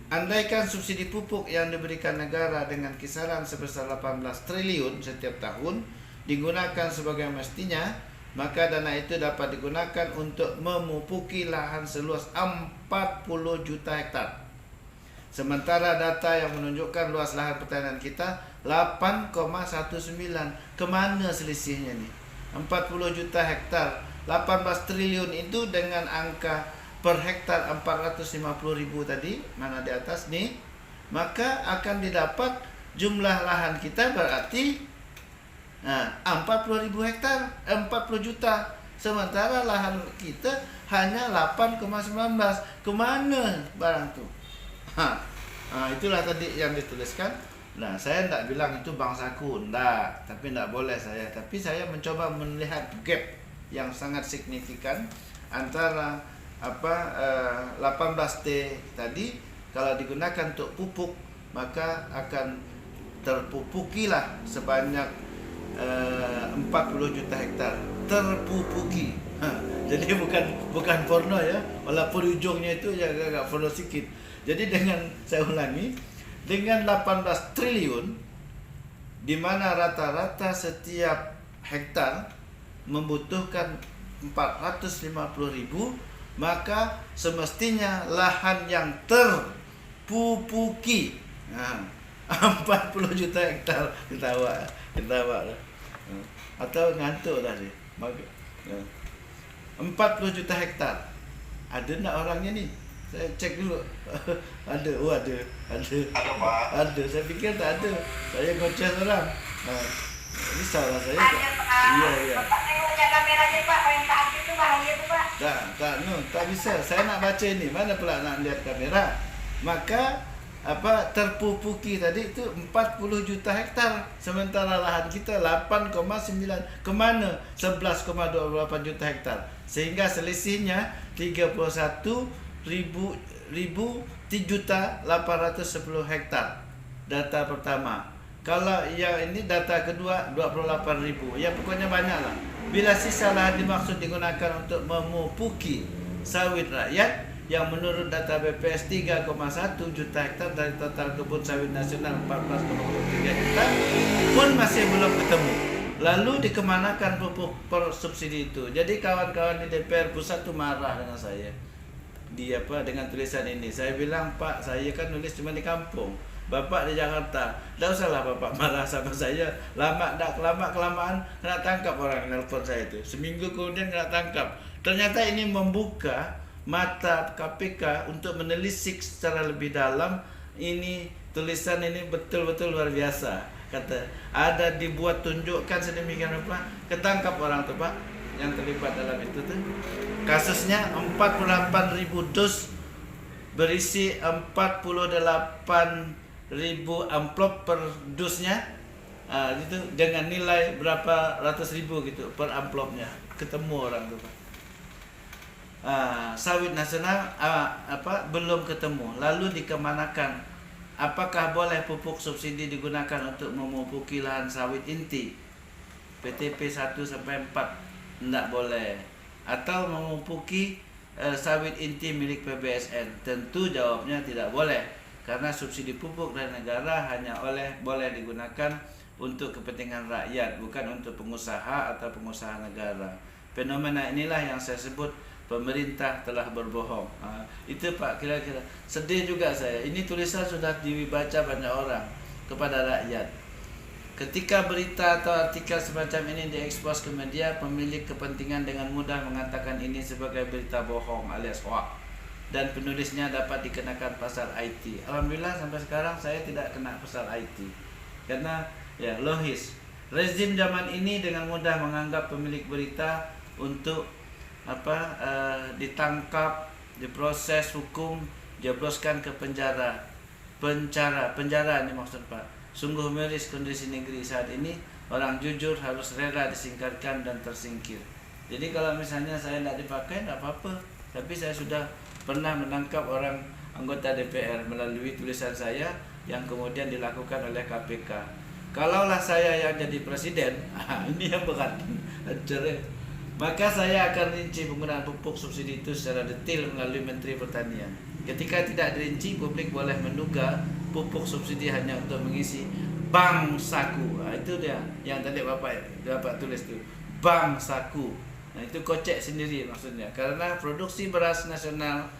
Andaikan subsidi pupuk yang diberikan negara dengan kisaran sebesar 18 triliun setiap tahun digunakan sebagai mestinya, maka dana itu dapat digunakan untuk memupuki lahan seluas 40 juta hektar. Sementara data yang menunjukkan luas lahan pertanian kita 8,19. Kemana selisihnya nih? 40 juta hektar, 18 triliun itu dengan angka per hektar 450.000 tadi, mana di atas nih, maka akan didapat jumlah lahan kita berarti 40.000 hektar, 40 juta. Sementara lahan kita hanya 8,19. Kemana barang tuh? Itulah tadi yang dituliskan. Nah, saya tidak bilang itu bangsaku, enggak, tapi tidak boleh saya. Tapi saya mencoba melihat gap yang sangat signifikan antara 18T tadi kalau digunakan untuk pupuk maka akan terpupukilah sebanyak 40 juta hektar. Terpupuki. Jadi bukan porno ya, walaupun ujungnya itu ya agak porno sedikit. Jadi saya ulangi, dengan 18 triliun di mana rata-rata setiap hektar membutuhkan 450.000, maka semestinya lahan yang terpupuki 40 juta hektar. Ketawa atau ngantuk tadi. 40 juta hektar. Ada enggak orangnya nih? Saya cek dulu. Ada. Ada. Saya pikir tak ada. Saya goceh orang. Ini salah saya. Iya. Bapak tengoknya kameranya Pak, yang tak itu bahaya tuh Pak. Tak bisa. Saya nak baca ini. Mana pula nak lihat kamera? Maka terpupuki tadi itu 40 juta hektar, sementara lahan kita 8,9. Kemana 11,28 juta hektar? Sehingga selisihnya 31.810 hektar. Data pertama. Kalau yang ini data kedua 28.000. Ya pokoknya banyaklah. Bila sisa lahan dimaksud digunakan untuk memupuki sawit rakyat yang menurut data BPS 3,1 juta hektar dari total kebun sawit nasional 14,3 juta pun masih belum ketemu. Lalu dikemanakan pupuk per subsidi itu? Jadi kawan-kawan di DPR pusat tuh marah dengan saya. Dengan tulisan ini. Saya bilang, Pak, saya kan nulis cuma di kampung. Bapak di Jakarta. Tak usahlah Bapak marah sama saya. Kelamaan kena tangkap orang yang nelpon saya itu. Seminggu kemudian kena tangkap. Ternyata ini membuka mata KPK untuk menelisik secara lebih dalam. Ini tulisan ini betul-betul luar biasa. Kata ada dibuat tunjukkan sedemikian rupa, ketangkap orang tuh Pak yang terlibat dalam itu tuh. Kasusnya 48.000 dus berisi 48.000 amplop per dusnya, itu dengan nilai berapa ratus ribu gitu per amplopnya. Ketemu orang tuh Pak. Sawit nasional belum ketemu, lalu dikemanakan? Apakah boleh pupuk subsidi digunakan untuk memupuki lahan sawit inti PTP 1 sampai 4? Tidak boleh. Atau memupuki sawit inti milik PBSN? Tentu jawabnya tidak boleh, karena subsidi pupuk dari negara hanya boleh digunakan untuk kepentingan rakyat, bukan untuk pengusaha atau pengusaha negara. Fenomena inilah yang saya sebut pemerintah telah berbohong. Itu Pak, kira-kira sedih juga saya. Ini tulisan sudah dibaca banyak orang kepada rakyat. Ketika berita atau artikel semacam ini diekspos ke media, pemilik kepentingan dengan mudah mengatakan ini sebagai berita bohong alias hoax, dan penulisnya dapat dikenakan pasal IT. Alhamdulillah sampai sekarang saya tidak kena pasal IT, karena ya logis. Rezim zaman ini dengan mudah menganggap pemilik berita untuk ditangkap, diproses hukum, jebloskan ke penjara ini maksud Pak. Sungguh miris kondisi negeri saat ini. Orang jujur harus rela disingkirkan dan tersingkir. Jadi kalau misalnya saya tidak dipakai, tidak apa-apa. Tapi saya sudah pernah menangkap orang anggota DPR melalui tulisan saya yang kemudian dilakukan oleh KPK. Kalaulah saya yang jadi presiden, ini yang berat. Maka saya akan rinci penggunaan pupuk subsidi itu secara detail melalui Menteri Pertanian. Ketika tidak dirinci, publik boleh menduga pupuk subsidi hanya untuk mengisi bank saku. Itu dia yang tadi Bapak tulis itu, bank saku. Nah itu kocek sendiri maksudnya. Karena produksi beras nasional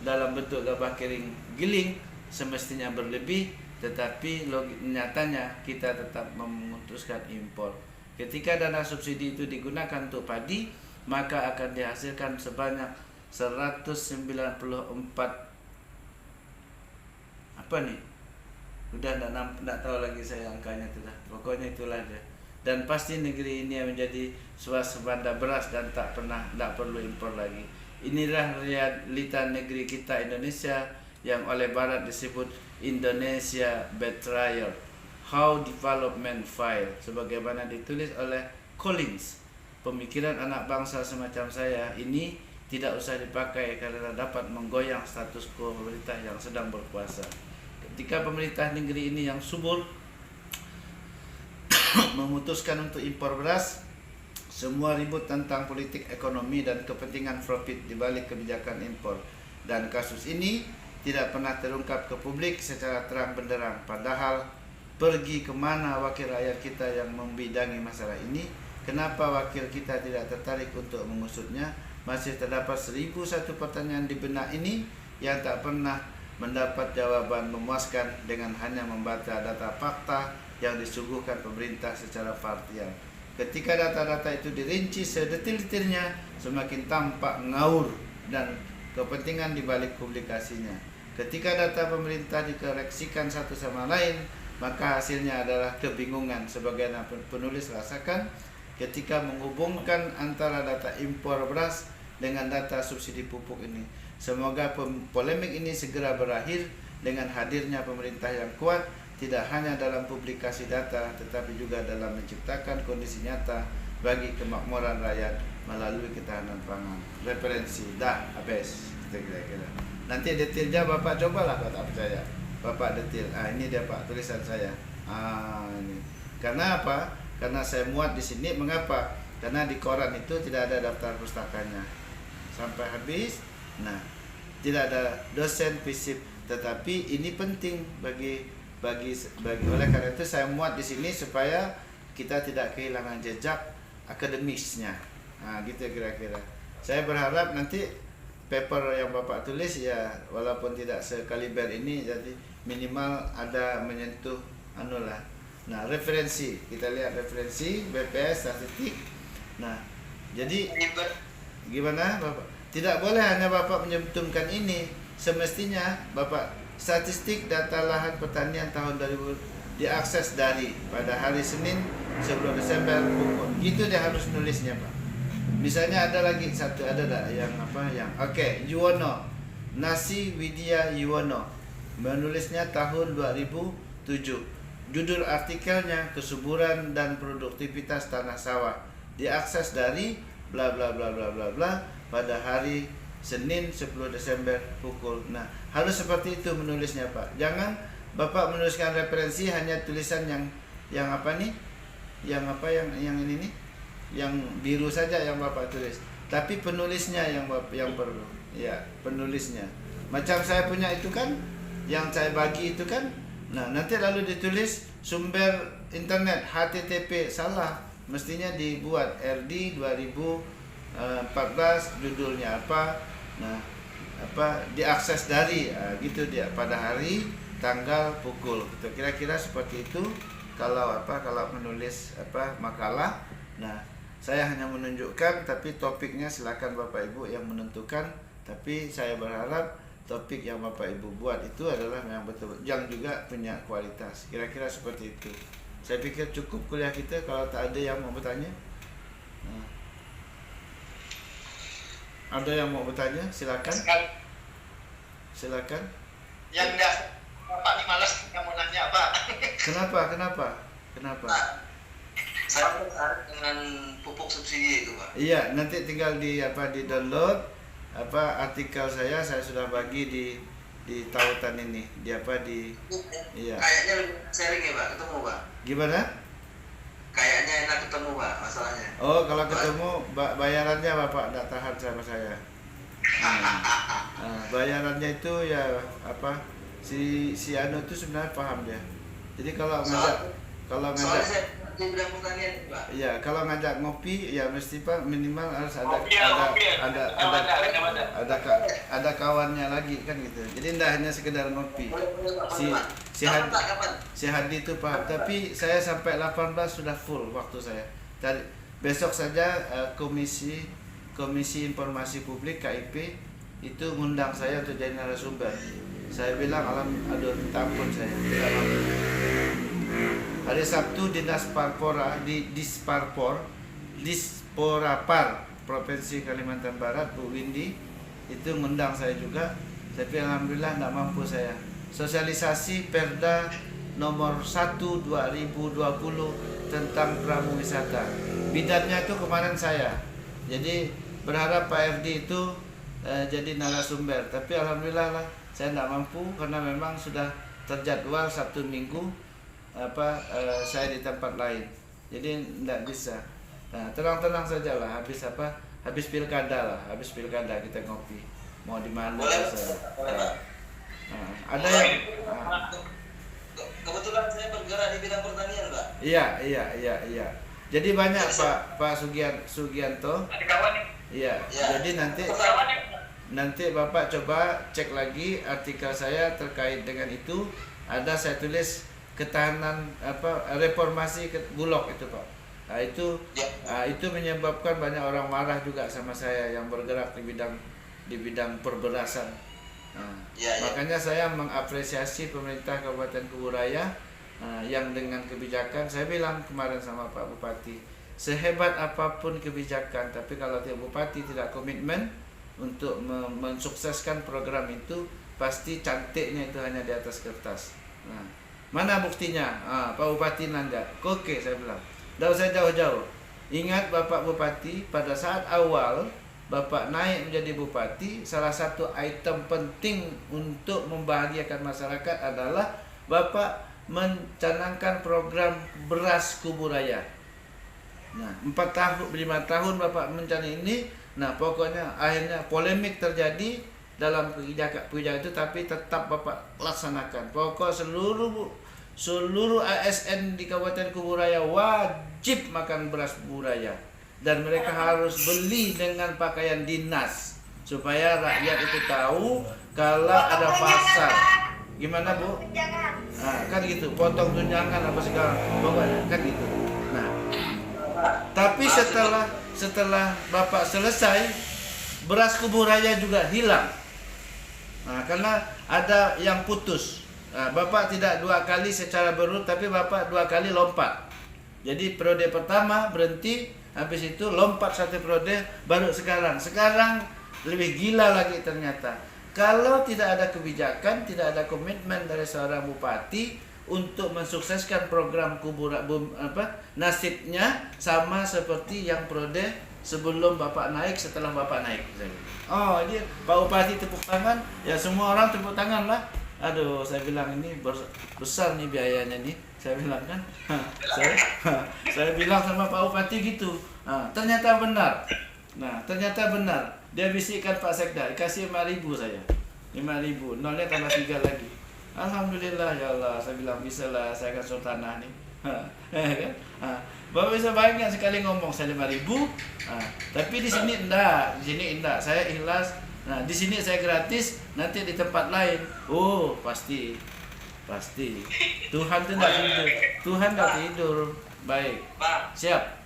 dalam bentuk gabah kering giling semestinya berlebih, tetapi nyatanya kita tetap memutuskan impor. Ketika dana subsidi itu digunakan untuk padi, maka akan dihasilkan sebanyak 194 udah tidak tahu lagi saya angkanya itu dah. Pokoknya itulah dia. Dan pasti negeri ini menjadi swasembada beras dan tidak perlu impor lagi. Inilah realita negeri kita Indonesia yang oleh Barat disebut Indonesia Betrayal. How Development Fail, sebagaimana ditulis oleh Collins. Pemikiran anak bangsa semacam saya ini tidak usah dipakai karena dapat menggoyang status quo pemerintah yang sedang berkuasa. Ketika pemerintah negeri ini yang subur memutuskan untuk impor beras, semua ribut tentang politik ekonomi dan kepentingan profit di balik kebijakan impor. Dan kasus ini tidak pernah terungkap ke publik secara terang benderang. Padahal pergi kemana wakil rakyat kita yang membidangi masalah ini? Kenapa wakil kita tidak tertarik untuk mengusutnya? Masih terdapat 1001 pertanyaan di benak ini yang tak pernah mendapat jawaban memuaskan dengan hanya membaca data fakta yang disuguhkan pemerintah secara parsial. Ketika data-data itu dirinci sedetil-detilnya, semakin tampak ngaur dan kepentingan di balik publikasinya. Ketika data pemerintah dikoreksikan satu sama lain, maka hasilnya adalah kebingungan. Sebagaimana penulis rasakan ketika menghubungkan antara data impor beras dengan data subsidi pupuk ini. Semoga polemik ini segera berakhir dengan hadirnya pemerintah yang kuat, tidak hanya dalam publikasi data, tetapi juga dalam menciptakan kondisi nyata bagi kemakmuran rakyat melalui ketahanan pangan. Referensi, habis. Kira-kira. Nanti detailnya Bapak cobalah kalau tak percaya. Bapak detail. Ini dia Pak tulisan saya. Ini. Karena apa? Karena saya muat di sini. Mengapa? Karena di koran itu tidak ada daftar pustakanya sampai habis. Nah, tidak ada dosen fisip. Tetapi ini penting bagi oleh karena itu saya muat di sini supaya kita tidak kehilangan jejak akademisnya. Gitu kira-kira. Saya berharap nanti paper yang Bapak tulis ya walaupun tidak sekaliber ini jadi minimal ada menyentuh anulah. Nah, referensi, kita lihat referensi BPS statistik. Nah, jadi gimana Bapak? Tidak boleh hanya Bapak menyentumkan ini. Semestinya Bapak statistik data lahan pertanian tahun 2000 diakses dari pada hari Senin 10 Desember pukul. Itu dia harus nulisnya, Pak. Misalnya ada lagi satu, ada tak yang apa yang oke, Yuwono. Nasi Widya Yuwono menulisnya tahun 2007. Judul artikelnya kesuburan dan produktivitas tanah sawah diakses dari bla bla bla bla bla bla pada hari Senin 10 Desember pukul. Nah, harus seperti itu menulisnya, Pak. Jangan Bapak menuliskan referensi hanya tulisan yang apa nih? Yang apa yang ini nih? Yang biru saja yang Bapak tulis. Tapi penulisnya yang perlu. Ya, penulisnya. Macam saya punya itu kan, yang saya bagi itu kan. Nah, nanti lalu ditulis sumber internet HTTP, salah. Mestinya dibuat RD 2014 judulnya apa. Nah, apa diakses dari gitu dia pada hari, tanggal, pukul. Gitu. Kira-kira seperti itu kalau menulis makalah. Nah, saya hanya menunjukkan, tapi topiknya silakan Bapak Ibu yang menentukan. Tapi saya berharap topik yang Bapak Ibu buat itu adalah yang betul, yang juga punya kualitas. Kira-kira seperti itu. Saya pikir cukup kuliah kita. Kalau tak ada yang mau bertanya, nah, ada yang mau bertanya, silakan. Silakan. Yang enggak, Pak ini malas yang mau nanya, Pak. Kenapa? Pak, saya tertarik dengan pupuk subsidi itu, Pak. Iya, nanti tinggal di download artikel saya sudah bagi di tautan ini. Iya. Kayaknya lebih sharing ya, Pak, ketemu, Pak. Gimana? Kayaknya enak ketemu, Pak, masalahnya. Oh, kalau ketemu bayarannya Bapak tidak tahan sama saya. Nah, bayarannya itu ya si Anu itu sebenarnya paham dia. Jadi kalau ngajak soalnya saya di bidang pertanian, Pak. iya, kalau ngajak ngopi ya mesti Pak minimal harus ada kawannya lagi kan gitu. Jadi tidak hanya sekedar ngopi. Si Hadi itu paham, tapi saya sampai 18 sudah full waktu saya. Tadi besok saja komisi informasi publik KIP itu ngundang saya untuk jadi narasumber. Saya bilang aduh minta ampun saya. Hari Sabtu Dinas Parpora di Disporapar Provinsi Kalimantan Barat Bu Windy itu ngundang saya juga, tapi alhamdulillah tidak mampu saya. Sosialisasi Perda nomor 1 2020 tentang pramu wisata. Bidannya itu kemarin saya. Jadi berharap Pak RD itu jadi narasumber, tapi alhamdulillah lah saya tidak mampu karena memang sudah terjadwal Sabtu Minggu saya di tempat lain, jadi tidak bisa. Nah, tenang saja lah, habis pilkada kita ngopi, mau di mana saya. Ada yang kebetulan saya bergerak di bidang pertanian, Pak. Iya. Jadi banyak Pak Sugianto. Ada kawan nih. Iya. Jadi nanti Bapak coba cek lagi artikel saya terkait dengan itu. Ada saya tulis ketahanan reformasi Bulog itu, Pak. Nah, itu menyebabkan banyak orang marah juga sama saya yang bergerak di bidang perberasan. Nah, makanya saya mengapresiasi pemerintah Kabupaten Kuburaya yang dengan kebijakan, saya bilang kemarin sama Pak Bupati, sehebat apapun kebijakan, tapi kalau Bupati tidak komitmen untuk mensukseskan program itu, pasti cantiknya itu hanya di atas kertas. Nah, mana buktinya? Pak Bupati nanda. Oke, saya bilang. Tidak usah jauh-jauh. Ingat Bapak Bupati, pada saat awal Bapak naik menjadi Bupati, salah satu item penting untuk membahagiakan masyarakat adalah Bapak mencanangkan program beras Kuburaya. Nah, 5 tahun Bapak mencari ini. Nah, pokoknya akhirnya polemik terjadi dalam kebijakan itu, tapi tetap Bapak laksanakan. Pokok seluruh ASN di Kabupaten Kuburaya wajib makan beras Kuburaya, dan mereka harus beli dengan pakaian dinas supaya rakyat itu tahu kalau ada pasar Gimana Bu? Jangan. Nah, kan gitu, potong tunjangan apa segala pokoknya kan gitu. Nah, tapi setelah Bapak selesai, beras kubur raya juga hilang. Nah, karena ada yang putus. Nah, Bapak tidak 2 kali secara berurut, tapi Bapak 2 kali lompat. Jadi periode pertama berhenti, habis itu lompat 1 periode, baru sekarang. Sekarang lebih gila lagi ternyata. Kalau tidak ada kebijakan, tidak ada komitmen dari seorang bupati untuk mensukseskan program nasibnya sama seperti yang periode sebelum Bapak naik, setelah Bapak naik. Oh, ini Pak Bupati tepuk tangan, ya semua orang tepuk tangan lah. Aduh, saya bilang ini besar nih biayanya nih. Saya bilang kan, saya bilang sama Pak Bupati gitu. Ternyata benar. Nah, ternyata benar. Dia bisikkan Pak Sekda, kasih 5.000 saya. 5.000, nolnya tambah 3 lagi. Alhamdulillah ya Allah, saya bilang bisa lah, saya akan suruh tanah nih. Kan? Bapak bisa bayangkan sekali ngomong saya 5.000, tapi di sini enggak, saya ikhlas. Nah, di sini saya gratis, nanti di tempat lain. Oh, pasti. Tuhan tuh enggak tidur. Tuhan enggak tidur. Baik. Pak, Siap.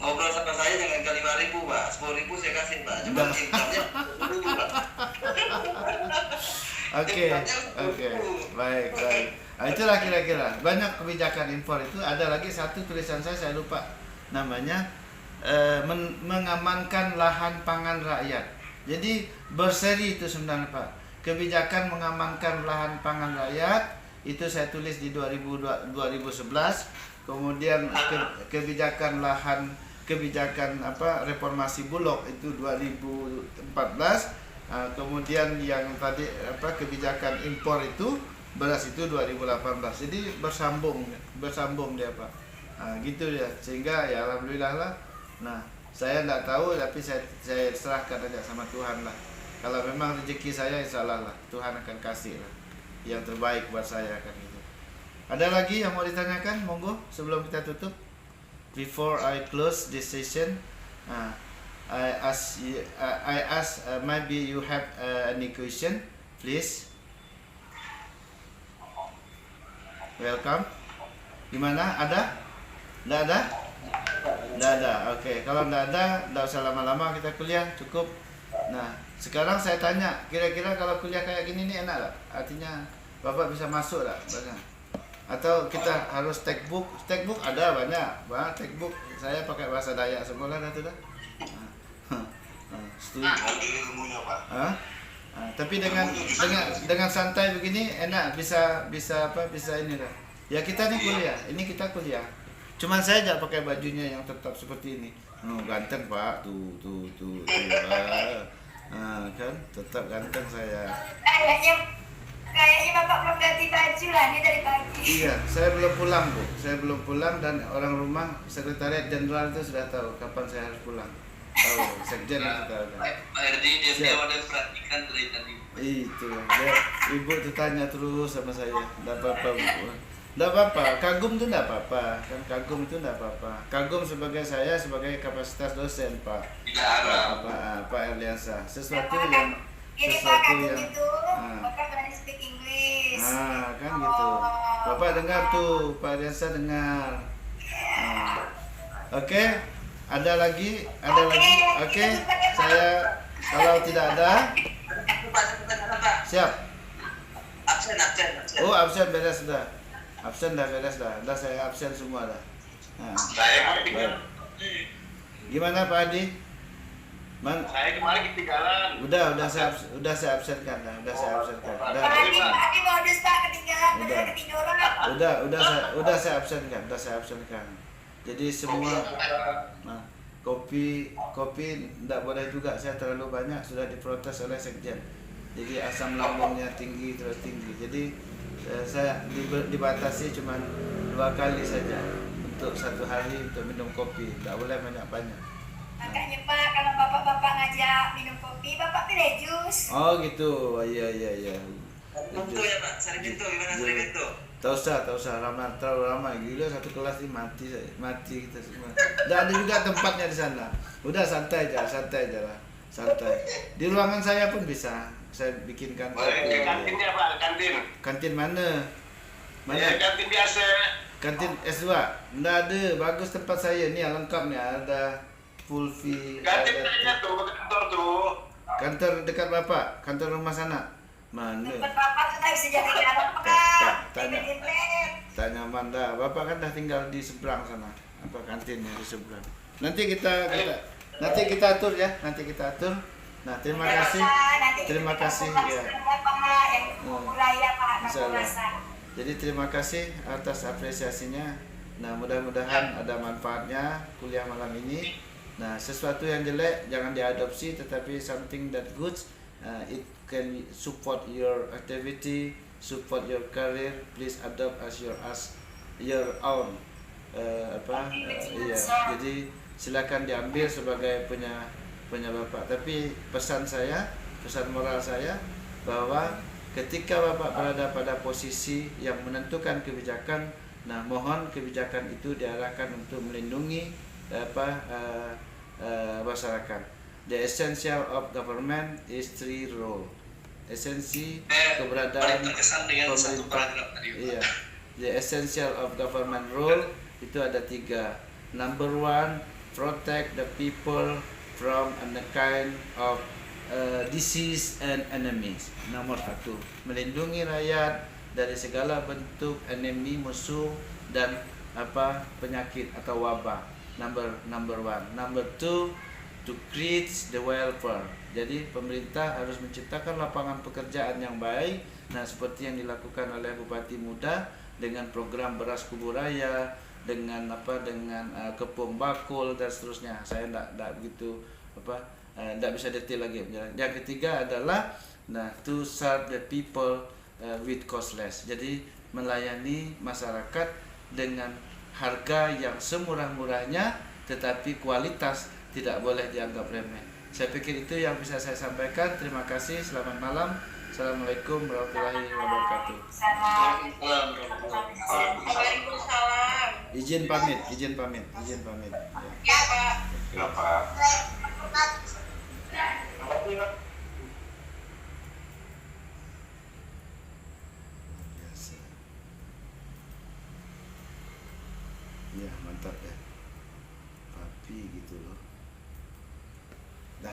ngobrol sama saya jangan ke 5.000 Pak, 10.000 saya kasih Pak, cuma income-nya 10.000 Pak. Oke, baik. Itulah kira-kira. Banyak kebijakan impor itu. Ada lagi satu tulisan saya lupa namanya, mengamankan lahan pangan rakyat. Jadi berseri itu sebenarnya Pak. Kebijakan mengamankan lahan pangan rakyat itu saya tulis di 2011. Kemudian kebijakan reformasi Bulog itu 2014. Kemudian yang tadi kebijakan impor itu beras itu 2018. Jadi bersambung dia Pak. Gitu ya. Sehingga ya alhamdulillah lah. Nah, saya tidak tahu tapi saya serahkan aja sama Tuhan lah. Kalau memang rezeki saya insyaallah lah Tuhan akan kasih lah yang terbaik buat saya kan gitu. Ada lagi yang mau ditanyakan? Monggo sebelum kita tutup. Before I close this session, I ask maybe you have any question, please. Welcome. Gimana? Ada? Tidak ada? Tidak ada. Oke. Kalau tidak ada, tidak usah lama-lama kita kuliah, cukup. Nah, sekarang saya tanya, kira-kira kalau kuliah kayak gini nih enak tak? Artinya Bapak bisa masuk tak? Atau kita harus textbook? Textbook ada banyak textbook. Saya pakai bahasa Dayak semua lah dah. Setuju. Ilmunya Pak. Tapi dengan santai begini enak, bisa ini dah. Ya kita nih kuliah, ini kita kuliah. Cuman saya jangan pakai bajunya yang tetap seperti ini. Ganteng Pak, tuh. Kan tetap ganteng saya. Kayaknya Bapak belum ganti baju lah nih dari pagi. Iya, saya belum pulang Bu. Saya belum pulang dan orang rumah sekretariat jenderal itu sudah tahu kapan saya harus pulang. Tahu, sekjen itu tahu. Pak Erdi dia ada perhatikan dari tadi. Itu, ibu tuh tanya terus sama saya. Tidak apa-apa Bu. Tidak apa-apa, kagum itu tidak apa-apa. Kan kagum itu tidak apa-apa. Kagum sebagai saya sebagai kapasitas dosen Pak. Tidak ada. Pak Erliansa. Sesuatu Ini Pak kagum itu, Bapak berani speak English. Kan gitu. Bapak dengar tuh, Pak Erliansa dengar. Oke. Ada lagi? Oke. Saya kalau tidak ada, siap. Absen. Oh, absen beres sudah. Absen dah beres dah. Dah saya absen semua dah. Saya Baik. Gimana Pak Adi? Saya kemarin ketinggalan. Udah saya absenkan dah. Udah saya absenkan. Pak Adi modus Pak ketinggalan, bener ketiduran. Udah saya absenkan. Jadi semua kopi tidak boleh juga, saya terlalu banyak sudah diprotes oleh sekjen. Jadi asam lambungnya terus tinggi. Jadi saya dibatasi cuma 2 kali saja untuk 1 hari untuk minum kopi. Tidak boleh banyak-banyak. Makanya Pak, kalau bapak-bapak ngajak minum kopi, Bapak pilih jus. Oh gitu, iya. Pintu ya Pak, Sari Pintu, gimana Sari Pintu? Tak usah, terlalu ramai. Gila satu kelas ini mati kita semua. Tidak ada juga tempatnya di sana. Udah santai aja lah. Santai. Di ruangan saya pun bisa. Saya bikinkan Boleh ke kantinnya Pak, kantin. Kantin mana? Ya, kantin biasa. Kantin S2? Nggak ada, bagus tempat saya ni lengkap ni, ada full fee. Kantin ada aja tuh, kantor tuh. kantor dekat bapak, kantor rumah sana. Mana? Tempat bapak tuh tak bisa jadi dalam Tak, pegang. tanya. Tipe-tipe. Tak nyaman dah. Bapak kan dah tinggal di seberang sana. Apa kantinnya di seberang. Nanti kita atur ya, nanti kita atur. Nah, terima kasih. Terima kasih ya. Insyaallah. Jadi terima kasih atas apresiasinya. Nah, mudah-mudahan ada manfaatnya kuliah malam ini. Nah, sesuatu yang jelek jangan diadopsi, tetapi something that good, it can support your activity, support your career. Please adopt as your own. Iya. Jadi silakan diambil sebagai punya bapak. Tapi pesan moral saya bahwa ketika bapak berada pada posisi yang menentukan kebijakan, nah mohon kebijakan itu diarahkan untuk melindungi masyarakat. The essential of government is three role. Esensi keberadaan pemerintah. Iya. The essential of government role itu ada 3. Number 1, protect the people from a kind of disease and enemies. Nomor 1, melindungi rakyat dari segala bentuk enemy, musuh dan penyakit atau wabah. Number 1. Number 2, to create the welfare. Jadi pemerintah harus menciptakan lapangan pekerjaan yang baik. Nah, seperti yang dilakukan oleh Bupati Muda dengan program beras kubur raya, dengan kepung bakul dan seterusnya. Saya tidak begitu tidak bisa detail lagi. Yang ketiga adalah to serve the people with costless. Jadi melayani masyarakat dengan harga yang semurah-murahnya, tetapi kualitas tidak boleh dianggap remeh. Saya pikir itu yang bisa saya sampaikan. Terima kasih. Selamat malam. Assalamualaikum warahmatullahi wabarakatuh. Waalaikumsalam. Izin pamit. Ya. Ya, Pak. Ya Pak. Biasa. Ya, mantap ya. Papi gitu loh.